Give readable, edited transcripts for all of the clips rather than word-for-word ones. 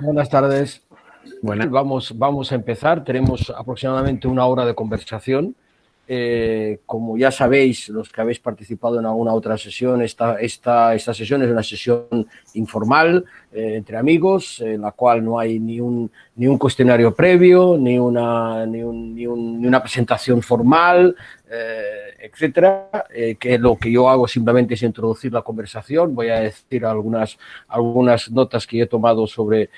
Buenas tardes. Buenas. Vamos a empezar. Tenemos aproximadamente una hora de conversación. Como ya sabéis, los que habéis participado en alguna otra sesión, esta sesión es una sesión informal entre amigos, en la cual no hay ni un cuestionario previo, ni una presentación formal, etcétera. Que lo que yo hago simplemente es introducir la conversación. Voy a decir algunas notas que he tomado sobre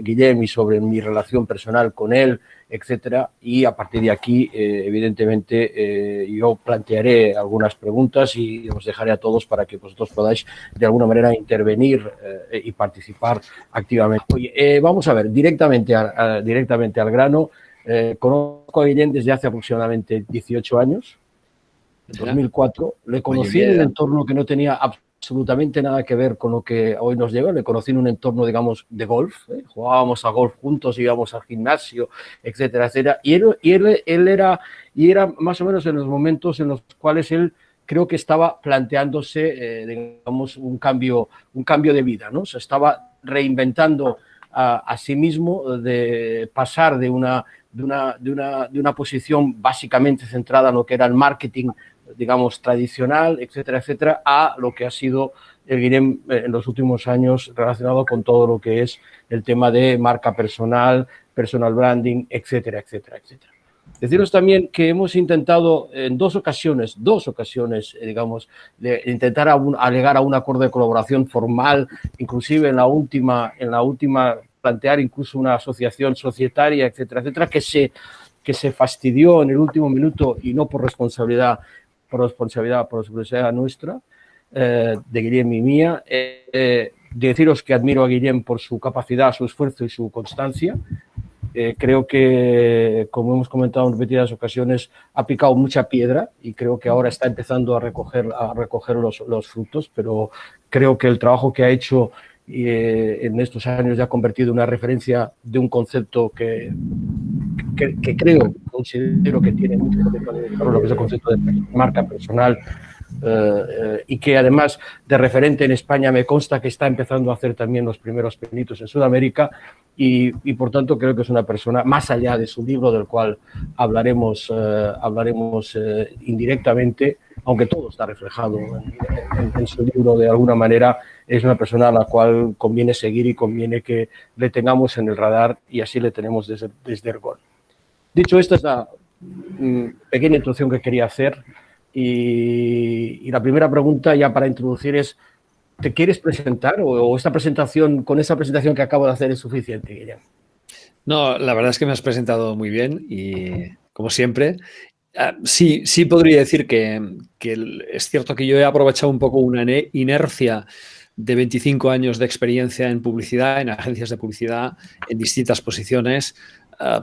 Guillem y sobre mi relación personal con él, etcétera, y a partir de aquí, evidentemente, yo plantearé algunas preguntas y os dejaré a todos para que vosotros podáis de alguna manera intervenir y participar activamente. Oye, vamos a ver, directamente al grano. Conozco a Guillem desde hace aproximadamente 18 años, en 2004. Le conocí en un entorno que no tenía absolutamente nada que ver con lo que hoy nos llega. Le conocí en un entorno, digamos, de golf. Jugábamos a golf juntos, íbamos al gimnasio, etcétera, etcétera. Y él era más o menos en los momentos en los cuales él creo que estaba planteándose, digamos, un cambio de vida, ¿no? Se estaba reinventando a sí mismo, de pasar de una posición básicamente centrada en lo que era el marketing, digamos, tradicional, etcétera, etcétera, a lo que ha sido el Guillem en los últimos años relacionado con todo lo que es el tema de marca personal, personal branding, etcétera, etcétera, etcétera. Deciros también que hemos intentado en dos ocasiones, digamos, de intentar llegar a un acuerdo de colaboración formal, inclusive en la última plantear incluso una asociación societaria, etcétera, etcétera, que se fastidió en el último minuto y no por responsabilidad nuestra, de Guillem y mía. Deciros que admiro a Guillem por su capacidad, su esfuerzo y su constancia. Creo que, como hemos comentado en repetidas ocasiones, ha picado mucha piedra y creo que ahora está empezando a recoger los frutos, pero creo que el trabajo que ha hecho en estos años ya ha convertido en una referencia de un concepto que considero que tiene mucho potencial, lo que es el concepto de marca personal, y que además de referente en España me consta que está empezando a hacer también los primeros pinitos en Sudamérica y por tanto creo que es una persona, más allá de su libro, del cual hablaremos indirectamente, aunque todo está reflejado en su libro de alguna manera. Es una persona a la cual conviene seguir y conviene que le tengamos en el radar, y así le tenemos desde Ergon. Dicho esto, es la pequeña introducción que quería hacer. Y la primera pregunta, ya para introducir, es: ¿te quieres presentar o esta presentación, con esa presentación que acabo de hacer, es suficiente, Guillem? No, la verdad es que me has presentado muy bien y, como siempre, sí podría decir que es cierto que yo he aprovechado un poco una inercia de 25 años de experiencia en publicidad, en agencias de publicidad, en distintas posiciones,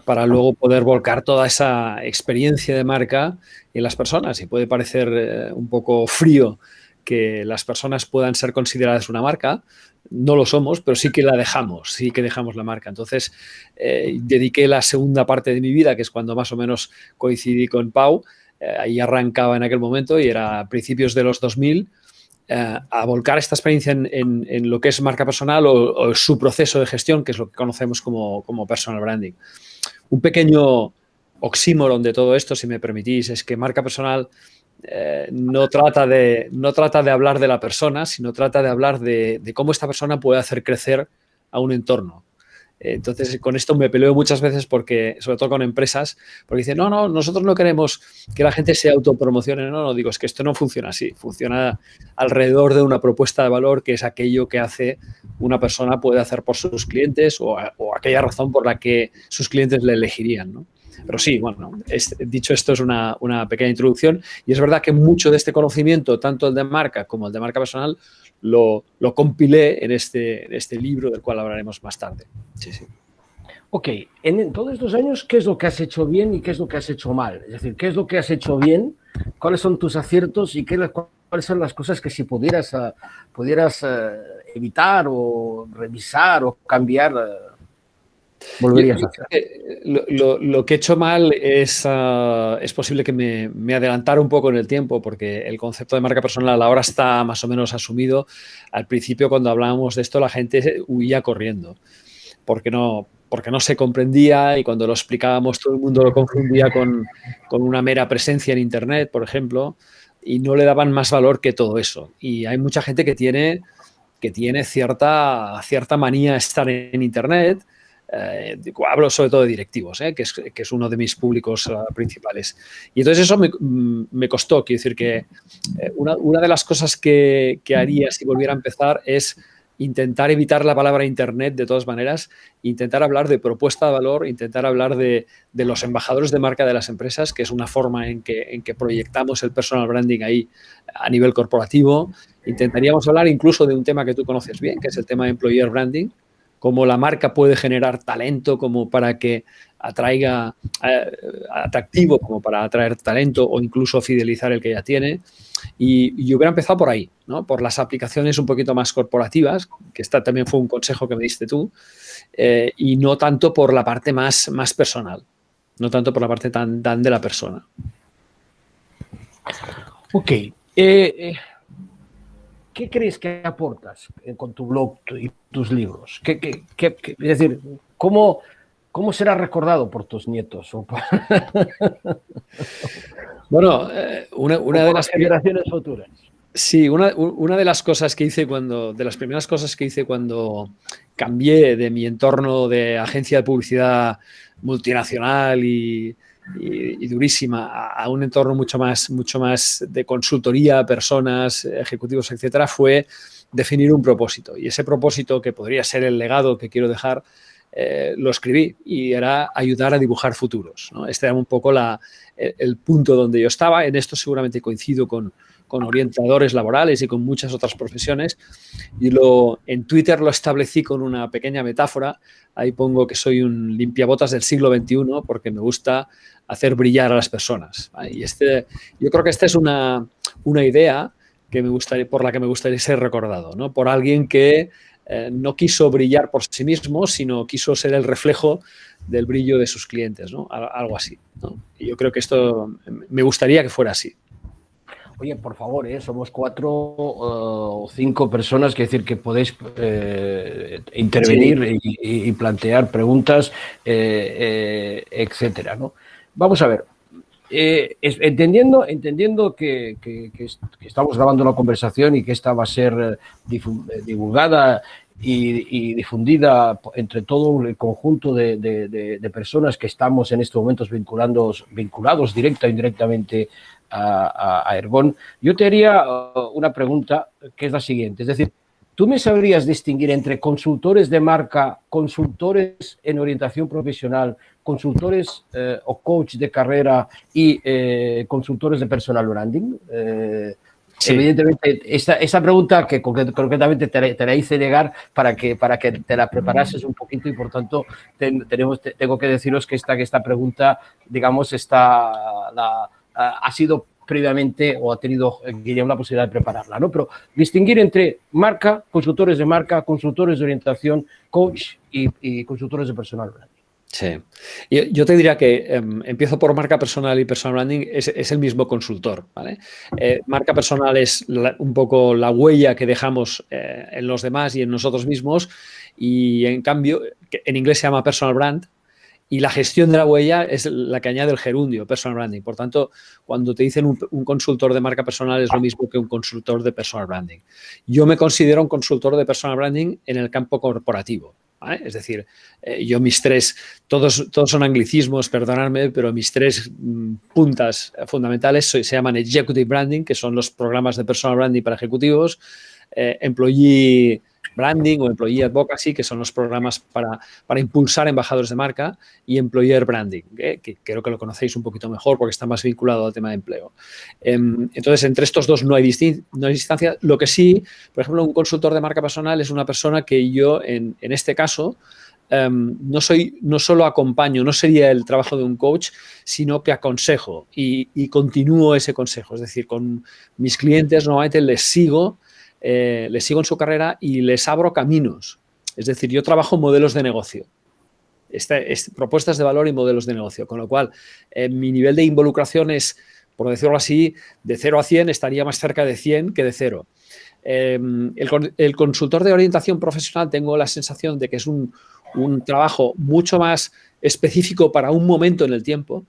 para luego poder volcar toda esa experiencia de marca en las personas. Y puede parecer un poco frío que las personas puedan ser consideradas una marca. No lo somos, pero sí que dejamos la marca. Entonces, dediqué la segunda parte de mi vida, que es cuando más o menos coincidí con Pau. Ahí arrancaba en aquel momento y era a principios de los 2000, a volcar esta experiencia en lo que es marca personal o su proceso de gestión, que es lo que conocemos como personal branding. Un pequeño oxímoron de todo esto, si me permitís, es que marca personal no trata de hablar de la persona, sino trata de hablar de cómo esta persona puede hacer crecer a un entorno. Entonces, con esto me peleo muchas veces, porque, sobre todo con empresas, porque dicen, no, nosotros no queremos que la gente se autopromocione. No, digo, es que esto no funciona así. Funciona alrededor de una propuesta de valor, que es aquello que hace una persona puede hacer por sus clientes o aquella razón por la que sus clientes le elegirían, ¿no? Pero sí, bueno, dicho esto, es una pequeña introducción, y es verdad que mucho de este conocimiento, tanto el de marca como el de marca personal, lo compilé en este libro, del cual hablaremos más tarde. Sí. Ok, en todos estos años, ¿qué es lo que has hecho bien y qué es lo que has hecho mal? Es decir, ¿qué es lo que has hecho bien? ¿Cuáles son tus aciertos y cuáles son las cosas que, si pudieras evitar o revisar o cambiar, volverías a hacer? Lo que he hecho mal es posible que me adelantara un poco en el tiempo, porque el concepto de marca personal ahora está más o menos asumido. Al principio, cuando hablábamos de esto, la gente huía corriendo, porque no se comprendía, y cuando lo explicábamos todo el mundo lo confundía con una mera presencia en Internet, por ejemplo, y no le daban más valor que todo eso. Y hay mucha gente que tiene cierta manía a estar en Internet. Hablo sobre todo de directivos, que es uno de mis públicos principales. Y entonces eso me costó. Quiero decir que una de las cosas que haría si volviera a empezar es intentar evitar la palabra Internet de todas maneras, intentar hablar de propuesta de valor, intentar hablar de los embajadores de marca de las empresas, que es una forma en que proyectamos el personal branding ahí a nivel corporativo. Intentaríamos hablar incluso de un tema que tú conoces bien, que es el tema de employer branding, cómo la marca puede generar talento como para que atraiga atractivo, como para atraer talento o incluso fidelizar el que ya tiene. Y yo hubiera empezado por ahí, ¿no? Por las aplicaciones un poquito más corporativas, que esta también fue un consejo que me diste tú, y no tanto por la parte más personal, no tanto por la parte tan de la persona. Ok. ¿Qué crees que aportas con tu blog y tus libros? Es decir, ¿cómo será recordado por tus nietos? Bueno, una de las generaciones futuras. Sí, una de las cosas que hice de las primeras cosas que hice cuando cambié de mi entorno de agencia de publicidad multinacional y durísima a un entorno mucho más de consultoría, personas, ejecutivos, etcétera, fue definir un propósito. Y ese propósito, que podría ser el legado que quiero dejar, lo escribí, y era ayudar a dibujar futuros, ¿no? Este era un poco el punto donde yo estaba. En esto seguramente coincido con orientadores laborales y con muchas otras profesiones, y en Twitter lo establecí con una pequeña metáfora. Ahí pongo que soy un limpiabotas del siglo XXI porque me gusta hacer brillar a las personas. Y yo creo que esta es una idea por la que me gustaría ser recordado, ¿no? Por alguien que no quiso brillar por sí mismo, sino quiso ser el reflejo del brillo de sus clientes, ¿no? Algo así, ¿no? Y yo creo que esto me gustaría que fuera así. Oye, por favor, somos 4 o 5 personas, que decir que podéis intervenir, sí, y plantear preguntas, etcétera, ¿no? Vamos a ver. Entendiendo que estamos grabando la conversación y que esta va a ser divulgada y difundida entre todo el conjunto de personas que estamos en estos momentos vinculados directa o indirectamente a Ergon, yo te haría una pregunta, que es la siguiente. Es decir, ¿tú me sabrías distinguir entre consultores de marca, consultores en orientación profesional, consultores o coach de carrera y consultores de personal branding? Sí. Evidentemente, esa pregunta que concretamente te la hice llegar para que te la preparases un poquito, y por tanto tengo que deciros que esta pregunta, digamos, ha sido previamente, o ha tenido Guillem la posibilidad de prepararla, ¿no? Pero distinguir entre marca, consultores de orientación, coach y consultores de personal branding. Sí. Yo te diría que empiezo por marca personal y personal branding, es el mismo consultor, ¿vale? Marca personal es un poco la huella que dejamos en los demás y en nosotros mismos, y en cambio, en inglés se llama personal brand, y la gestión de la huella es la que añade el gerundio, personal branding. Por tanto, cuando te dicen un consultor de marca personal, es lo mismo que un consultor de personal branding. Yo me considero un consultor de personal branding en el campo corporativo, ¿vale? Es decir, yo todos son anglicismos, perdonadme, pero mis 3 puntas fundamentales se llaman Executive Branding, que son los programas de personal branding para ejecutivos, Employee Branding o Employee Advocacy, que son los programas para impulsar embajadores de marca, y Employer Branding, que creo que lo conocéis un poquito mejor porque está más vinculado al tema de empleo. Entonces, entre estos dos no hay distancia. Lo que sí, por ejemplo, un consultor de marca personal es una persona que yo, en este caso, no solo acompaño, no sería el trabajo de un coach, sino que aconsejo y continúo ese consejo. Es decir, con mis clientes normalmente les sigo en su carrera y les abro caminos. Es decir, yo trabajo modelos de negocio. propuestas de valor y modelos de negocio. Con lo cual, mi nivel de involucración es, por decirlo así, de 0 a 100 estaría más cerca de 100 que de 0. El consultor de orientación profesional tengo la sensación de que es un trabajo mucho más específico para un momento en el tiempo,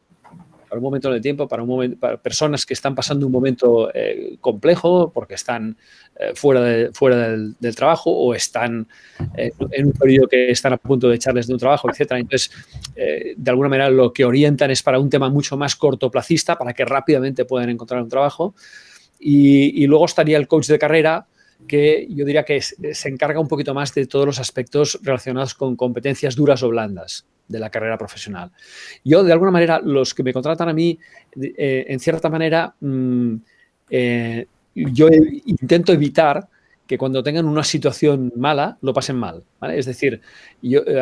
para personas que están pasando un momento complejo porque están fuera del trabajo o están en un periodo que están a punto de echarles de un trabajo, etcétera. Entonces, de alguna manera, lo que orientan es para un tema mucho más cortoplacista para que rápidamente puedan encontrar un trabajo. Y luego estaría el coach de carrera, que yo diría que se encarga un poquito más de todos los aspectos relacionados con competencias duras o blandas de la carrera profesional. Yo, de alguna manera, los que me contratan a mí, en cierta manera, yo intento evitar que cuando tengan una situación mala, lo pasen mal, ¿vale? Es decir,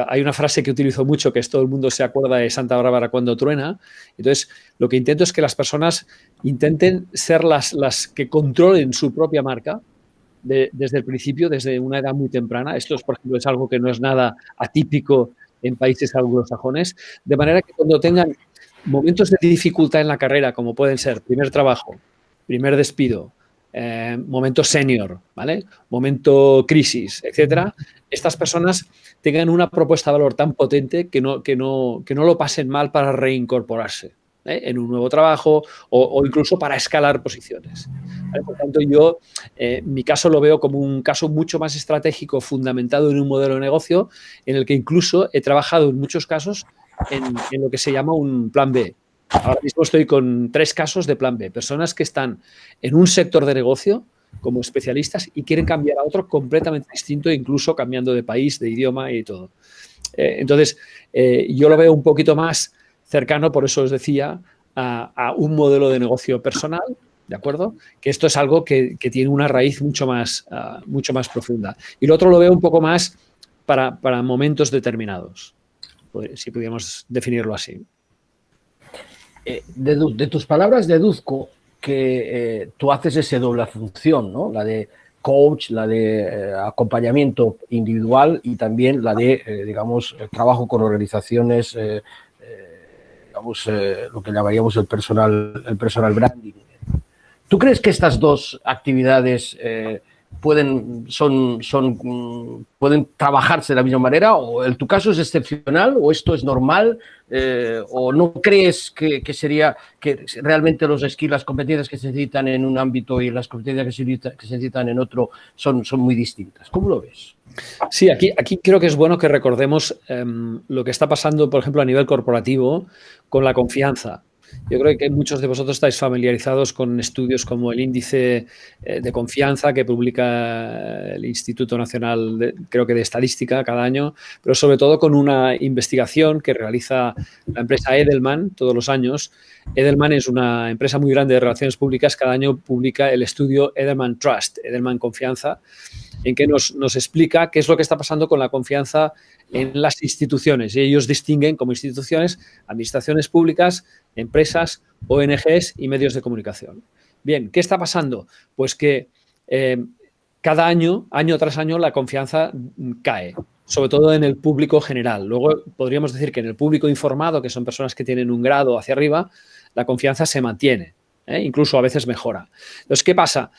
hay una frase que utilizo mucho, que es todo el mundo se acuerda de Santa Bárbara cuando truena. Entonces, lo que intento es que las personas intenten ser las que controlen su propia marca desde el principio, desde una edad muy temprana. Esto, por ejemplo, es algo que no es nada atípico en países anglosajones, de manera que cuando tengan momentos de dificultad en la carrera, como pueden ser primer trabajo, primer despido, momento senior, ¿vale? Momento crisis, etcétera, estas personas tengan una propuesta de valor tan potente que no lo pasen mal para reincorporarse en un nuevo trabajo o incluso para escalar posiciones. ¿Vale? Por tanto, yo mi caso lo veo como un caso mucho más estratégico, fundamentado en un modelo de negocio, en el que incluso he trabajado en muchos casos en lo que se llama un plan B. Ahora mismo estoy con 3 casos de plan B. Personas que están en un sector de negocio como especialistas y quieren cambiar a otro completamente distinto, incluso cambiando de país, de idioma y todo. Entonces, yo lo veo un poquito más cercano, por eso os decía, a un modelo de negocio personal, ¿de acuerdo? Que esto es algo que tiene una raíz mucho más profunda. Y lo otro lo veo un poco más para momentos determinados, si pudiéramos definirlo así. De tus palabras deduzco que tú haces esa doble función, ¿no? La de coach, la de acompañamiento individual y también la de, digamos, trabajo con organizaciones, digamos, lo que llamaríamos el personal branding. ¿Tú crees que estas dos actividades pueden trabajarse de la misma manera? ¿O en tu caso es excepcional? ¿O esto es normal? ¿O no crees que realmente los skills, las competencias que se necesitan en un ámbito y las competencias que se necesitan en otro son muy distintas? ¿Cómo lo ves? Sí, aquí creo que es bueno que recordemos lo que está pasando, por ejemplo, a nivel corporativo con la confianza. Yo creo que muchos de vosotros estáis familiarizados con estudios como el índice de confianza que publica el Instituto Nacional, creo que de Estadística cada año, pero sobre todo con una investigación que realiza la empresa Edelman todos los años. Edelman es una empresa muy grande de relaciones públicas. Cada año publica el estudio Edelman Trust, Edelman Confianza, en que nos explica qué es lo que está pasando con la confianza en las instituciones. Y ellos distinguen como instituciones, administraciones públicas, empresas, ONGs y medios de comunicación. Bien, ¿qué está pasando? Pues que cada año tras año, la confianza cae, sobre todo en el público general. Luego podríamos decir que en el público informado, que son personas que tienen un grado hacia arriba, la confianza se mantiene, incluso a veces mejora. Entonces, ¿qué pasa?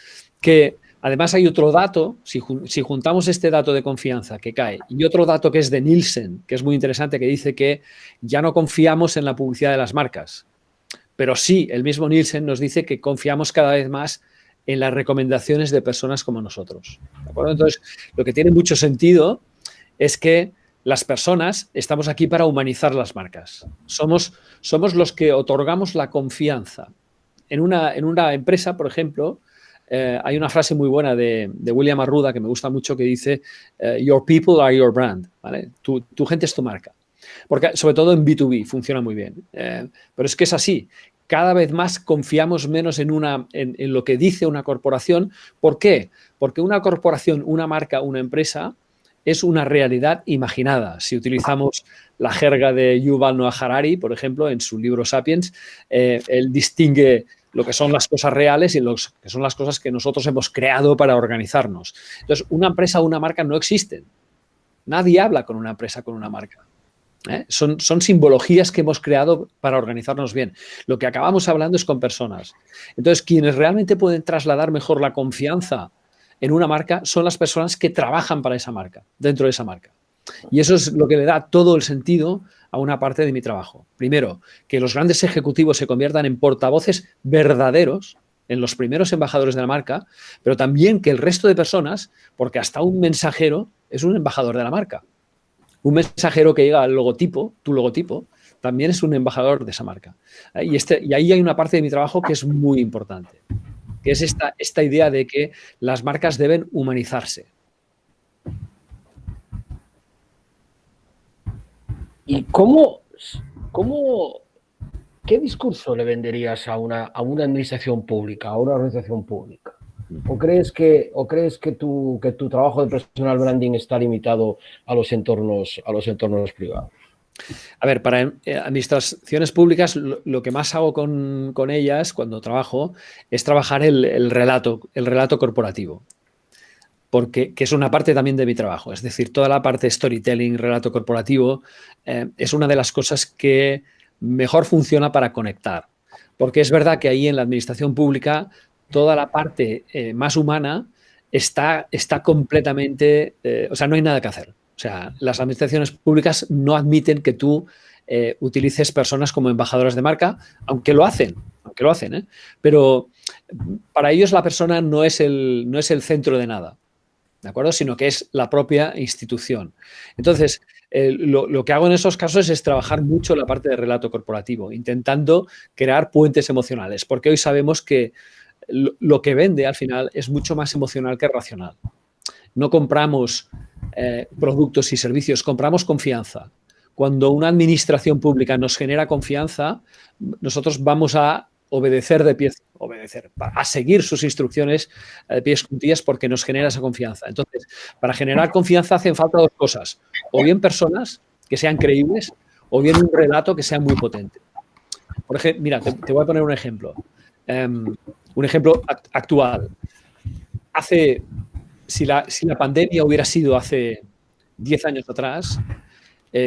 Que además hay otro dato, si juntamos este dato de confianza que cae y otro dato que es de Nielsen, que es muy interesante, que dice que ya no confiamos en la publicidad de las marcas, pero sí, el mismo Nielsen nos dice que confiamos cada vez más en las recomendaciones de personas como nosotros. ¿De acuerdo? Entonces, lo que tiene mucho sentido es que las personas estamos aquí para humanizar las marcas. Somos los que otorgamos la confianza. En una empresa, por ejemplo, hay una frase muy buena de William Arruda que me gusta mucho que dice your people are your brand, ¿vale? Tu gente es tu marca. Porque sobre todo en B2B funciona muy bien. Pero es que es así. Cada vez más confiamos menos en lo que dice una corporación. ¿Por qué? Porque una corporación, una marca, una empresa es una realidad imaginada. Si utilizamos la jerga de Yuval Noah Harari, por ejemplo, en su libro Sapiens, él distingue lo que son las cosas reales y lo que son las cosas que nosotros hemos creado para organizarnos. Entonces, una empresa o una marca no existen. Nadie habla con una empresa, con una marca. Son simbologías que hemos creado para organizarnos bien. Lo que acabamos hablando es con personas. Entonces, quienes realmente pueden trasladar mejor la confianza en una marca son las personas que trabajan para esa marca, dentro de esa marca. Y eso es lo que le da todo el sentido a una parte de mi trabajo. Primero, que los grandes ejecutivos se conviertan en portavoces verdaderos, en los primeros embajadores de la marca, pero también que el resto de personas, porque hasta un mensajero es un embajador de la marca. Un mensajero que llega al logotipo, tu logotipo, también es un embajador de esa marca. Y ahí hay una parte de mi trabajo que es muy importante, que es esta idea de que las marcas deben humanizarse. ¿Y qué discurso le venderías a una administración pública, a una organización pública? ¿O crees que tu trabajo de personal branding está limitado a los entornos privados? A ver, para administraciones públicas lo que más hago con ellas cuando trabajo es trabajar el relato corporativo, porque que es una parte también de mi trabajo. Es decir, toda la parte storytelling, relato corporativo, es una de las cosas que mejor funciona para conectar. Porque es verdad que ahí en la administración pública toda la parte más humana está completamente, o sea, no hay nada que hacer. O sea, las administraciones públicas no admiten que tú utilices personas como embajadoras de marca, aunque lo hacen, ¿eh? Pero para ellos la persona no es el centro de nada, ¿de acuerdo? Sino que es la propia institución. Entonces, lo que hago en esos casos es trabajar mucho la parte de relato corporativo, intentando crear puentes emocionales, porque hoy sabemos que lo que vende al final es mucho más emocional que racional. No compramos productos y servicios, compramos confianza. Cuando una administración pública nos genera confianza, nosotros vamos a obedecer, a seguir sus instrucciones de pies juntillas porque nos genera esa confianza. Entonces, para generar confianza hacen falta dos cosas. O bien personas que sean creíbles o bien un relato que sea muy potente. Por ejemplo, mira, te voy a poner un ejemplo. Un ejemplo actual. Si la pandemia hubiera sido hace 10 años atrás,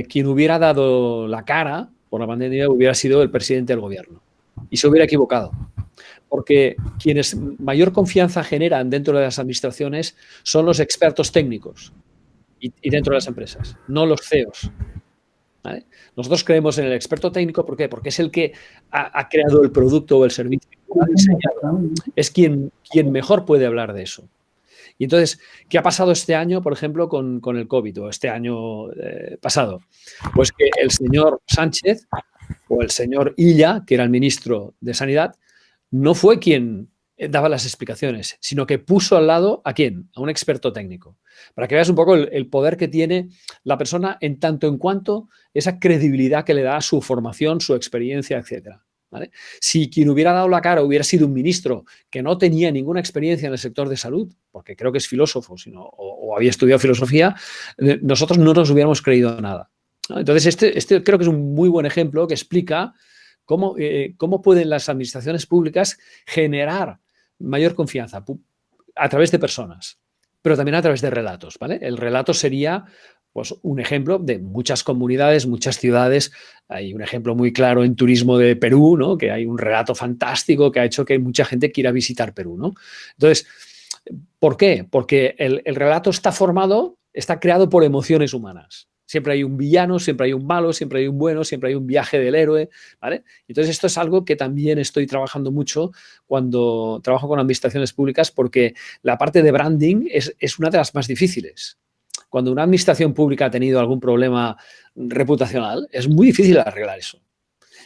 quien hubiera dado la cara por la pandemia hubiera sido el presidente del gobierno. Y se hubiera equivocado. Porque quienes mayor confianza generan dentro de las administraciones son los expertos técnicos y dentro de las empresas, no los CEOs. ¿Vale? Nosotros creemos en el experto técnico, ¿por qué? Porque es el que ha creado el producto o el servicio, ha diseñado. Es quien mejor puede hablar de eso. Y entonces, ¿qué ha pasado este año, por ejemplo, con el COVID o este año pasado? Pues que el señor Sánchez o el señor Illa, que era el ministro de Sanidad, no fue quien daba las explicaciones, sino que puso al lado ¿a quién? A un experto técnico. Para que veas un poco el poder que tiene la persona en tanto en cuanto esa credibilidad que le da su formación, su experiencia, etcétera. ¿Vale? Si quien hubiera dado la cara hubiera sido un ministro que no tenía ninguna experiencia en el sector de salud, porque creo que es filósofo o había estudiado filosofía, nosotros no nos hubiéramos creído nada. ¿No? Entonces, este creo que es un muy buen ejemplo que explica cómo pueden las administraciones públicas generar mayor confianza a través de personas, pero también a través de relatos. ¿Vale? El relato sería pues, un ejemplo de muchas comunidades, muchas ciudades. Hay un ejemplo muy claro en turismo de Perú, ¿no? Que hay un relato fantástico que ha hecho que mucha gente quiera visitar Perú, ¿no? Entonces, ¿por qué? Porque el relato está creado por emociones humanas. Siempre hay un villano, siempre hay un malo, siempre hay un bueno, siempre hay un viaje del héroe, ¿vale? Entonces, esto es algo que también estoy trabajando mucho cuando trabajo con administraciones públicas, porque la parte de branding es una de las más difíciles. Cuando una administración pública ha tenido algún problema reputacional, es muy difícil arreglar eso.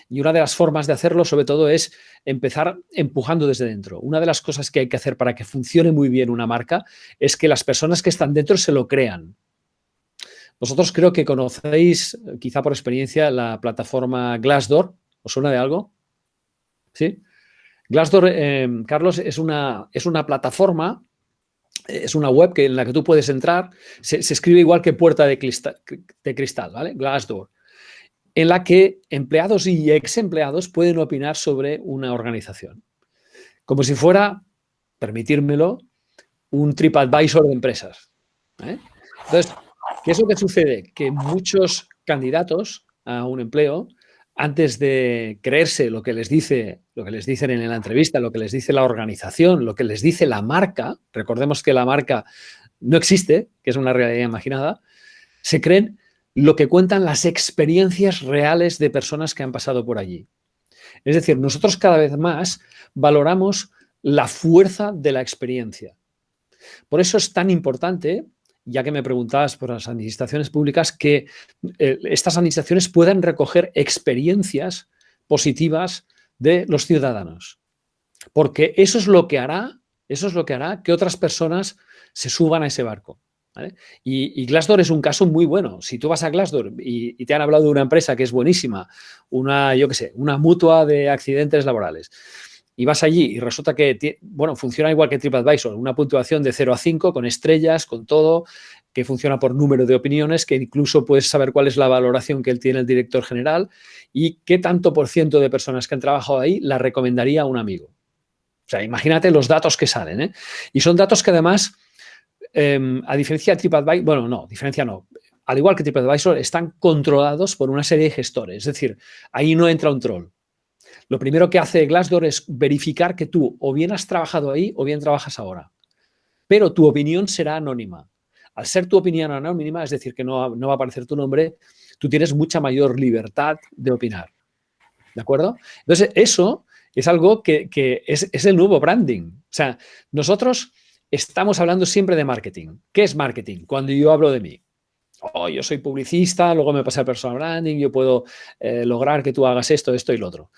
Y una de las formas de hacerlo, sobre todo, es empezar empujando desde dentro. Una de las cosas que hay que hacer para que funcione muy bien una marca es que las personas que están dentro se lo crean. Vosotros creo que conocéis, quizá por experiencia, la plataforma Glassdoor. ¿Os suena de algo? ¿Sí? Glassdoor, Carlos, es una plataforma, es una web en la que tú puedes entrar. Se escribe igual que puerta de cristal, ¿vale? Glassdoor. En la que empleados y ex empleados pueden opinar sobre una organización. Como si fuera, permitírmelo, un TripAdvisor de empresas. Entonces, ¿qué es lo que sucede? Que muchos candidatos a un empleo, antes de creerse lo que les dicen en la entrevista, lo que les dice la organización, lo que les dice la marca, recordemos que la marca no existe, que es una realidad imaginada, se creen lo que cuentan las experiencias reales de personas que han pasado por allí. Es decir, nosotros cada vez más valoramos la fuerza de la experiencia. Por eso es tan importante, ya que me preguntabas por las administraciones públicas, que estas administraciones puedan recoger experiencias positivas de los ciudadanos. Porque eso es lo que hará que otras personas se suban a ese barco. ¿Vale? Y Glassdoor es un caso muy bueno. Si tú vas a Glassdoor y te han hablado de una empresa que es buenísima, una mutua de accidentes laborales, y vas allí y resulta que, bueno, funciona igual que TripAdvisor, una puntuación de 0 a 5, con estrellas, con todo, que funciona por número de opiniones, que incluso puedes saber cuál es la valoración que él tiene el director general y qué tanto por ciento de personas que han trabajado ahí la recomendaría a un amigo. O sea, imagínate los datos que salen, ¿eh? Y son datos que además, a diferencia de TripAdvisor, bueno, no, diferencia no, al igual que TripAdvisor, están controlados por una serie de gestores. Es decir, ahí no entra un troll. Lo primero que hace Glassdoor es verificar que tú o bien has trabajado ahí o bien trabajas ahora. Pero tu opinión será anónima. Al ser tu opinión anónima, es decir, que no va a aparecer tu nombre, tú tienes mucha mayor libertad de opinar. ¿De acuerdo? Entonces, eso es algo que es el nuevo branding. O sea, nosotros estamos hablando siempre de marketing. ¿Qué es marketing? Cuando yo hablo de mí. Oh, yo soy publicista, luego me pasa el personal branding, yo puedo lograr que tú hagas esto, esto y lo otro.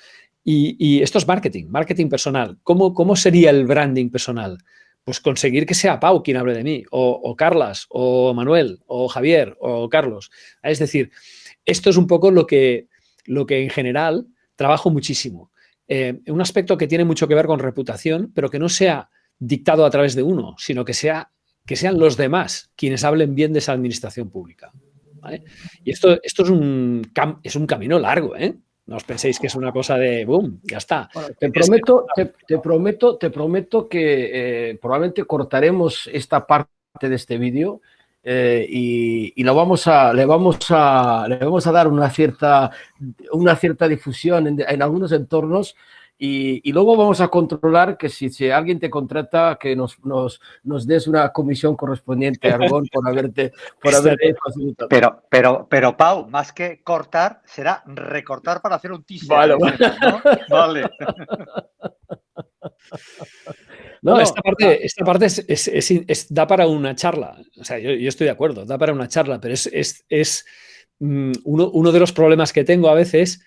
Y esto es marketing personal. ¿Cómo sería el branding personal? Pues conseguir que sea Pau quien hable de mí, o Carlas, o Manuel, o Javier, o Carlos. Es decir, esto es un poco lo que en general trabajo muchísimo. Un aspecto que tiene mucho que ver con reputación, pero que no sea dictado a través de uno, sino que sean los demás quienes hablen bien de esa administración pública. ¿Vale? Y esto es un camino largo, ¿eh? No os penséis que es una cosa de boom, ya está. Bueno, te prometo que probablemente cortaremos esta parte de este vídeo y le vamos a dar una cierta difusión en algunos entornos. Y luego vamos a controlar que si alguien te contrata, que nos des una comisión correspondiente, Argón, por haberte facilitado. Pero, Pau, más que cortar, será recortar para hacer un teaser. Vale, ¿no? Vale. No, esta parte da para una charla. O sea, yo estoy de acuerdo, da para una charla, pero es uno de los problemas que tengo a veces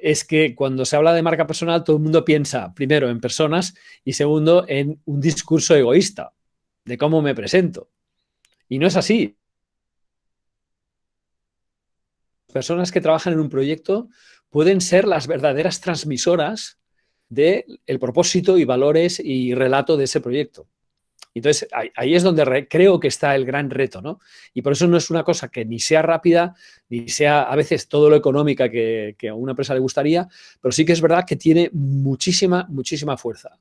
es que cuando se habla de marca personal, todo el mundo piensa, primero, en personas y segundo, en un discurso egoísta de cómo me presento. Y no es así. Personas que trabajan en un proyecto pueden ser las verdaderas transmisoras del propósito y valores y relato de ese proyecto. Entonces, ahí es donde creo que está el gran reto, ¿no? Y por eso no es una cosa que ni sea rápida, ni sea a veces todo lo económica que a una empresa le gustaría, pero sí que es verdad que tiene muchísima fuerza.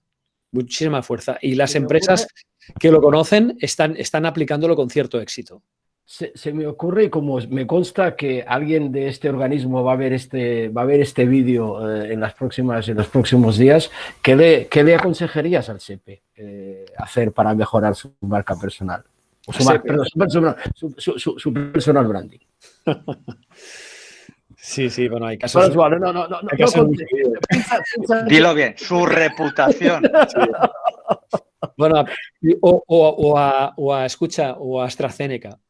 Muchísima fuerza. Y las empresas que lo conocen están aplicándolo con cierto éxito. Se me ocurre, y como me consta que alguien de este organismo va a ver este vídeo en los próximos días, ¿qué le aconsejarías al SEPE hacer para mejorar su marca personal? O su personal branding. Sí, bueno, hay casos... Dilo bien, su reputación. Sí. Bueno, o a AstraZeneca,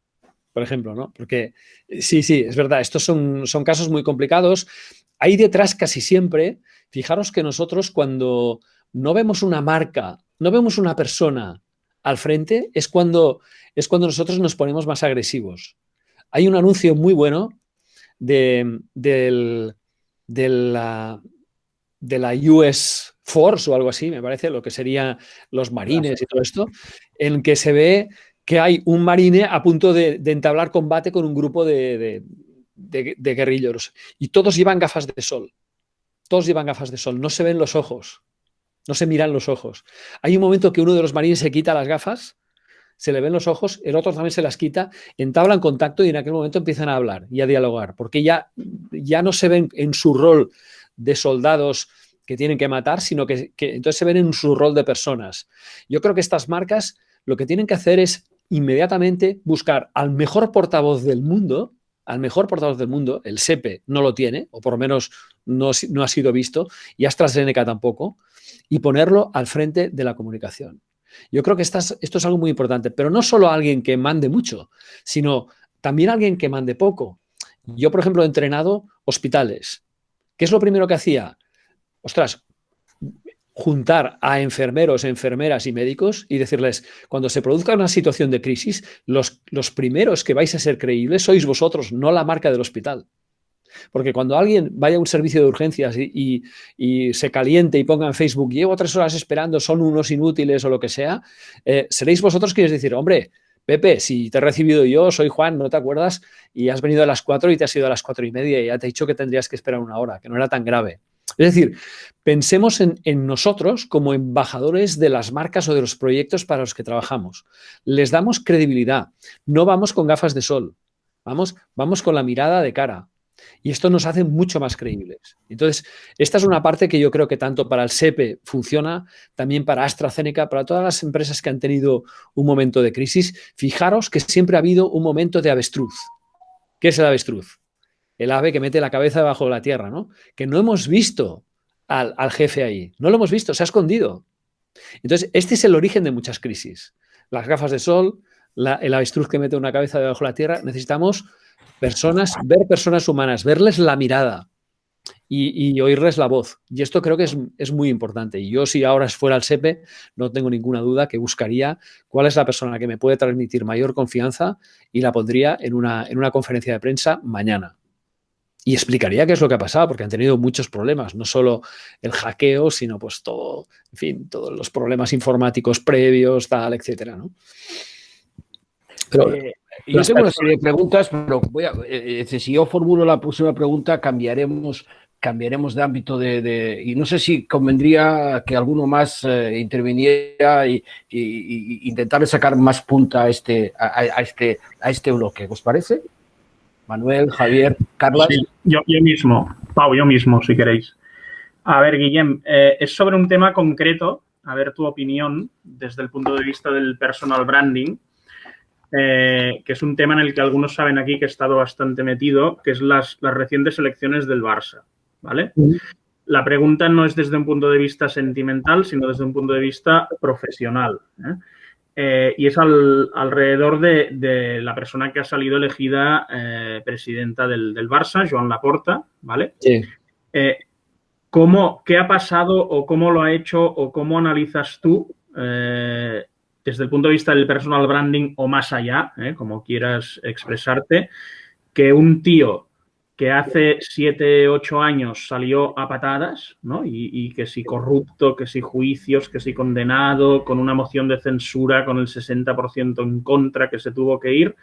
por ejemplo, ¿no? Porque sí, es verdad, estos son casos muy complicados. Hay detrás casi siempre, fijaros que nosotros cuando no vemos una marca, no vemos una persona al frente, es cuando nosotros nos ponemos más agresivos. Hay un anuncio muy bueno de la US Force o algo así, me parece, lo que serían los marines y todo esto, en que se ve que hay un marine a punto de entablar combate con un grupo de guerrilleros y todos llevan gafas de sol. Todos llevan gafas de sol, no se ven los ojos, no se miran los ojos. Hay un momento que uno de los marines se quita las gafas se le ven los ojos, el otro también se las quita, entablan contacto y en aquel momento empiezan a hablar y a dialogar, porque ya no se ven en su rol de soldados que tienen que matar, sino que entonces se ven en su rol de personas. Yo creo que estas marcas lo que tienen que hacer es inmediatamente buscar al mejor portavoz del mundo, el SEPE no lo tiene, o por lo menos no ha sido visto, y AstraZeneca tampoco, y ponerlo al frente de la comunicación. Yo creo que esto es algo muy importante, pero no solo alguien que mande mucho, sino también alguien que mande poco. Yo, por ejemplo, he entrenado hospitales. ¿Qué es lo primero que hacía? Ostras, juntar a enfermeros, enfermeras y médicos y decirles, cuando se produzca una situación de crisis, los primeros que vais a ser creíbles sois vosotros, no la marca del hospital. Porque cuando alguien vaya a un servicio de urgencias y se caliente y ponga en Facebook, llevo 3 horas esperando, son unos inútiles o lo que sea, seréis vosotros quienes decir, hombre, Pepe, si te he recibido yo, soy Juan, ¿no te acuerdas? Y has venido a las 4 y te has ido a las 4:30 y ya te he dicho que tendrías que esperar 1 hora, que no era tan grave. Es decir, pensemos en nosotros como embajadores de las marcas o de los proyectos para los que trabajamos. Les damos credibilidad. No vamos con gafas de sol. Vamos con la mirada de cara. Y esto nos hace mucho más creíbles. Entonces, esta es una parte que yo creo que tanto para el SEPE funciona, también para AstraZeneca, para todas las empresas que han tenido un momento de crisis. Fijaros que siempre ha habido un momento de avestruz. ¿Qué es el avestruz? El ave que mete la cabeza debajo de la tierra, ¿no? Que no hemos visto al jefe ahí. No lo hemos visto, se ha escondido. Entonces, este es el origen de muchas crisis. Las gafas de sol, el avestruz que mete una cabeza debajo de la tierra. Necesitamos ver personas humanas, verles la mirada y oírles la voz. Y esto creo que es muy importante. Y yo, si ahora fuera el SEPE, no tengo ninguna duda que buscaría cuál es la persona que me puede transmitir mayor confianza y la pondría en una conferencia de prensa mañana. Y explicaría qué es lo que ha pasado, porque han tenido muchos problemas, no solo el hackeo, sino pues todo, en fin, todos los problemas informáticos previos, tal, etcétera, ¿no? Pero yo tengo una serie de preguntas, pero si yo formulo la próxima pregunta, cambiaremos de ámbito y no sé si convendría que alguno más interviniera y intentar sacar más punta a este bloque. ¿Os parece? Manuel, Javier, Carlas. Sí, yo mismo, Pau, yo mismo, si queréis. A ver, Guillem, es sobre un tema concreto, a ver tu opinión desde el punto de vista del personal branding, que es un tema en el que algunos saben aquí que he estado bastante metido, que es las recientes elecciones del Barça, ¿vale? La pregunta no es desde un punto de vista sentimental, sino desde un punto de vista profesional, y es alrededor de la persona que ha salido elegida presidenta del Barça, Joan Laporta, ¿vale? Sí. ¿Qué ha pasado o cómo lo ha hecho o cómo analizas tú desde el punto de vista del personal branding o más allá, como quieras expresarte, que un tío que hace 7, 8 años salió a patadas, ¿no? Y que si corrupto, que si juicios, que si condenado, con una moción de censura, con el 60% en contra, que se tuvo que ir,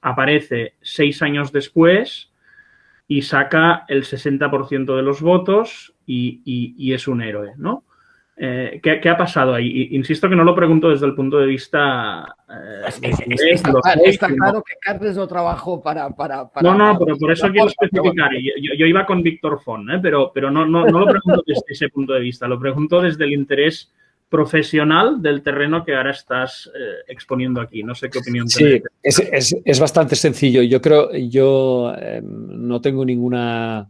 aparece 6 años después y saca el 60% de los votos y es un héroe, ¿no? ¿Qué ha pasado ahí? Insisto que no lo pregunto desde el punto de vista... está claro que Carles no trabajó para no, pero por eso quiero especificar. Yo iba con Víctor Font, pero no lo pregunto desde ese punto de vista, lo pregunto desde el interés profesional del terreno que ahora estás exponiendo aquí. No sé qué opinión tenés. Sí, es bastante sencillo. Yo no tengo ninguna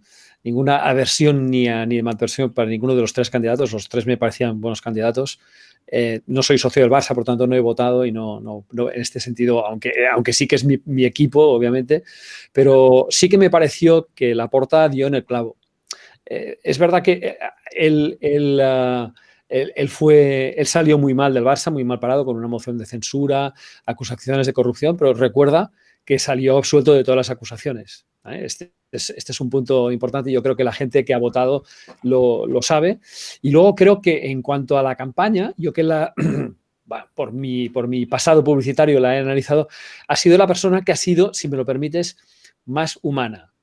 aversión ni animadversión para ninguno de los 3 candidatos. Los 3 me parecían buenos candidatos. No soy socio del Barça, por tanto no he votado y no en este sentido, aunque sí que es mi equipo, obviamente, pero sí que me pareció que Laporta dio en el clavo. Es verdad que él salió muy mal del Barça, muy mal parado, con una moción de censura, acusaciones de corrupción, pero recuerda que salió absuelto de todas las acusaciones. Este es un punto importante y yo creo que la gente que ha votado lo sabe. Y luego creo que en cuanto a la campaña, yo que por mi pasado publicitario la he analizado, ha sido la persona que ha sido, si me lo permites, más humana.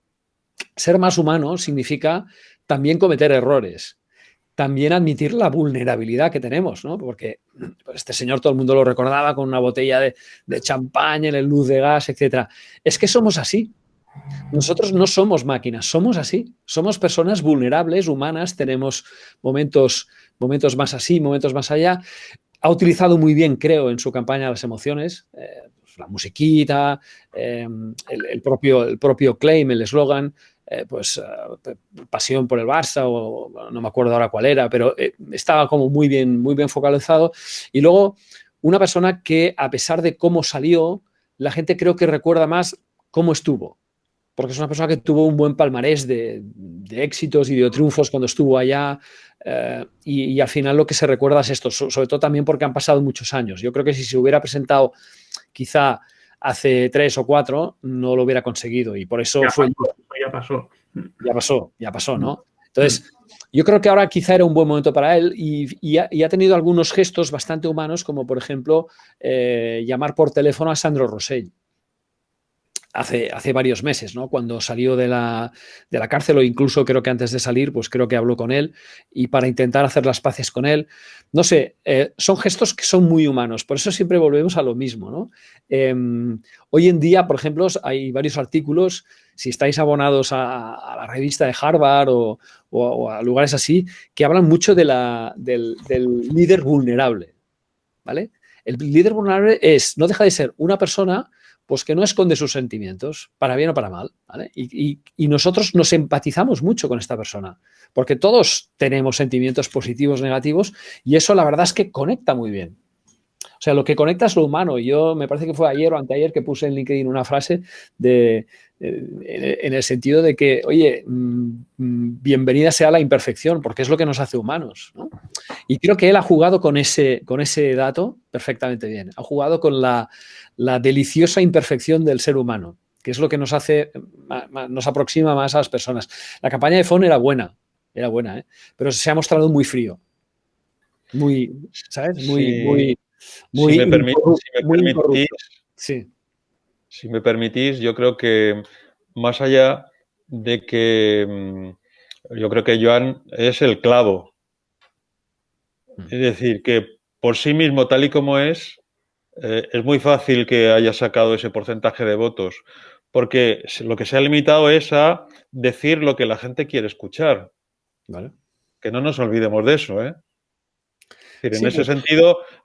Ser más humano significa también cometer errores. también admitir la vulnerabilidad que tenemos, ¿no? Porque este señor todo el mundo lo recordaba con una botella de champán en el luz de gas, etc. Es que somos así. Nosotros no somos máquinas, somos así. Somos personas vulnerables, humanas, tenemos momentos más así, momentos más allá. Ha utilizado muy bien, creo, en su campaña las emociones, la musiquita, el propio claim, el eslogan, pasión por el Barça, o no me acuerdo ahora cuál era, pero estaba como muy bien focalizado. Y luego, una persona que, a pesar de cómo salió, la gente creo que recuerda más cómo estuvo. Porque es una persona que tuvo un buen palmarés de éxitos y de triunfos cuando estuvo allá, y al final lo que se recuerda es esto, sobre todo también porque han pasado muchos años. Yo creo que si se hubiera presentado quizá hace 3 o 4, no lo hubiera conseguido, y por eso ya pasó, ¿no? Entonces, yo creo que ahora quizá era un buen momento para él, y ha tenido algunos gestos bastante humanos, como por ejemplo llamar por teléfono a Sandro Rosell. Hace varios meses, ¿no? Cuando salió de la cárcel, o incluso creo que antes de salir, pues creo que habló con él, y para intentar hacer las paces con él. No sé, son gestos que son muy humanos, por eso siempre volvemos a lo mismo, ¿no? Hoy en día, por ejemplo, hay varios artículos, si estáis abonados a la revista de Harvard o a lugares así, que hablan mucho del líder vulnerable, ¿vale? El líder vulnerable no deja de ser una persona pues que no esconde sus sentimientos, para bien o para mal, ¿vale? Y nosotros nos empatizamos mucho con esta persona, porque todos tenemos sentimientos positivos, negativos, y eso la verdad es que conecta muy bien. O sea, lo que conecta es lo humano. Yo me parece que fue ayer o anteayer que puse en LinkedIn una frase en el sentido de que, oye, bienvenida sea la imperfección, porque es lo que nos hace humanos, ¿no? Y creo que él ha jugado con ese dato perfectamente bien. Ha jugado con la deliciosa imperfección del ser humano, que es lo que nos aproxima más a las personas. La campaña de Fon era buena, ¿eh? Pero se ha mostrado muy frío. Muy, ¿sabes? Sí. Si me permitís, sí. Si me permitís, yo creo que más allá de que yo creo que Joan es el clavo. Es decir, que por sí mismo, tal y como es muy fácil que haya sacado ese porcentaje de votos, porque lo que se ha limitado es a decir lo que la gente quiere escuchar. Vale. Que no nos olvidemos de eso, ¿eh? Es decir, Sí. en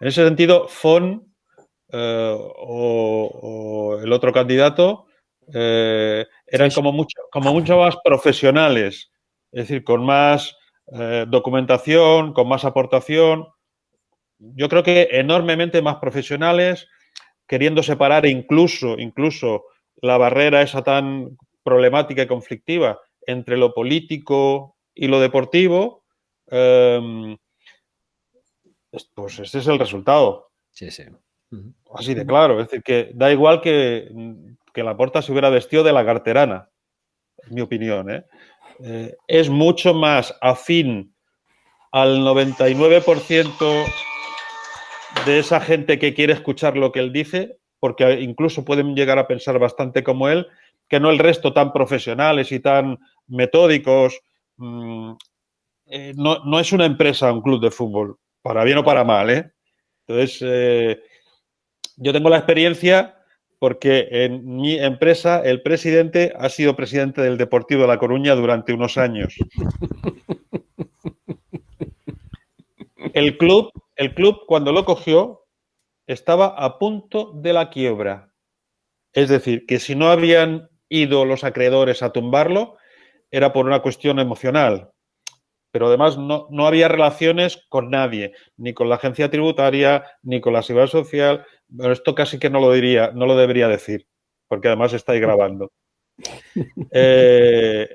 ese sentido, Fon o el otro candidato eran como mucho más profesionales, es decir, con más documentación, con más aportación. Yo creo que enormemente más profesionales, queriendo separar incluso la barrera esa tan problemática y conflictiva entre lo político y lo deportivo. Pues este es el resultado. Sí, sí. Así de claro. Es decir, que da igual que Laporta se hubiera vestido de lagarterana, en mi opinión, ¿eh? Es mucho más afín al 99% de esa gente que quiere escuchar lo que él dice, porque incluso pueden llegar a pensar bastante como él, que no el resto tan profesionales y tan metódicos. No es una empresa, un club de fútbol, para bien o para mal, ¿eh? Entonces, yo tengo la experiencia porque en mi empresa el presidente ha sido presidente del Deportivo de La Coruña durante unos años. El club, cuando lo cogió, estaba a punto de la quiebra. Es decir, que si no habían ido los acreedores a tumbarlo, era por una cuestión emocional. Pero además no había relaciones con nadie, ni con la agencia tributaria, ni con la seguridad social. Bueno, esto casi que no lo debería decir, porque además estáis grabando. El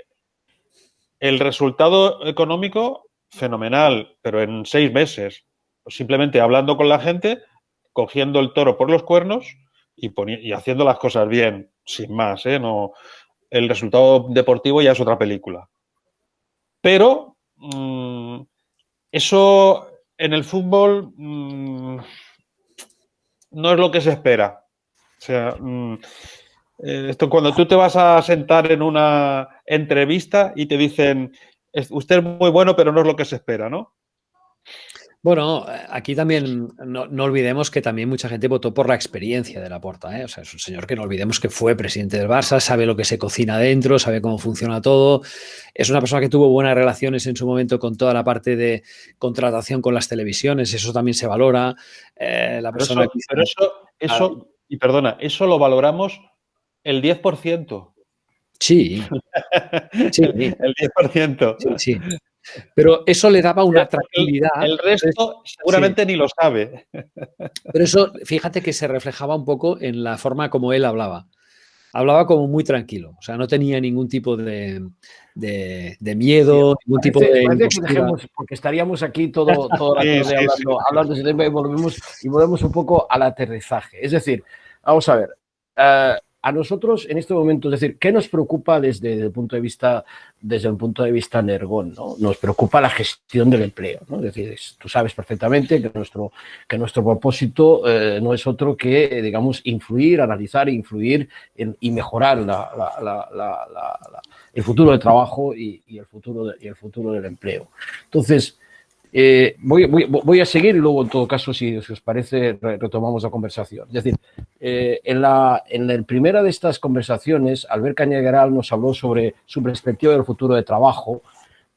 resultado económico, fenomenal, pero en 6 meses. Simplemente hablando con la gente, cogiendo el toro por los cuernos y haciendo las cosas bien, sin más, ¿eh? No, el resultado deportivo ya es otra película. Pero eso en el fútbol no es lo que se espera. O sea, esto cuando tú te vas a sentar en una entrevista y te dicen usted es muy bueno, pero no es lo que se espera, ¿no? Bueno, aquí también no olvidemos que también mucha gente votó por la experiencia de Laporta, ¿eh? O sea, es un señor que no olvidemos que fue presidente del Barça, sabe lo que se cocina dentro, sabe cómo funciona todo. Es una persona que tuvo buenas relaciones en su momento con toda la parte de contratación con las televisiones, eso también se valora. Y perdona, eso lo valoramos el 10%. Sí. Sí. El 10%. Sí. Pero eso le daba una tranquilidad. El resto seguramente ni lo sabe. Pero eso, fíjate que se reflejaba un poco en la forma como él hablaba. Hablaba como muy tranquilo, o sea, no tenía ningún tipo de miedo, ningún tipo de impostura. Porque estaríamos aquí toda la tarde hablando de ese tema y volvemos un poco al aterrizaje. Es decir, vamos a ver, a nosotros en este momento, es decir, ¿qué nos preocupa desde el punto de vista Nergón, ¿no? Nos preocupa la gestión del empleo, ¿no? Es decir, tú sabes perfectamente que nuestro propósito no es otro que, digamos, analizar e influir y mejorar el futuro del trabajo y el futuro del empleo. Entonces, voy a seguir y luego, en todo caso, si os parece, retomamos la conversación. Es decir, en la primera de estas conversaciones, Albert Cañaveral nos habló sobre su perspectiva del futuro de trabajo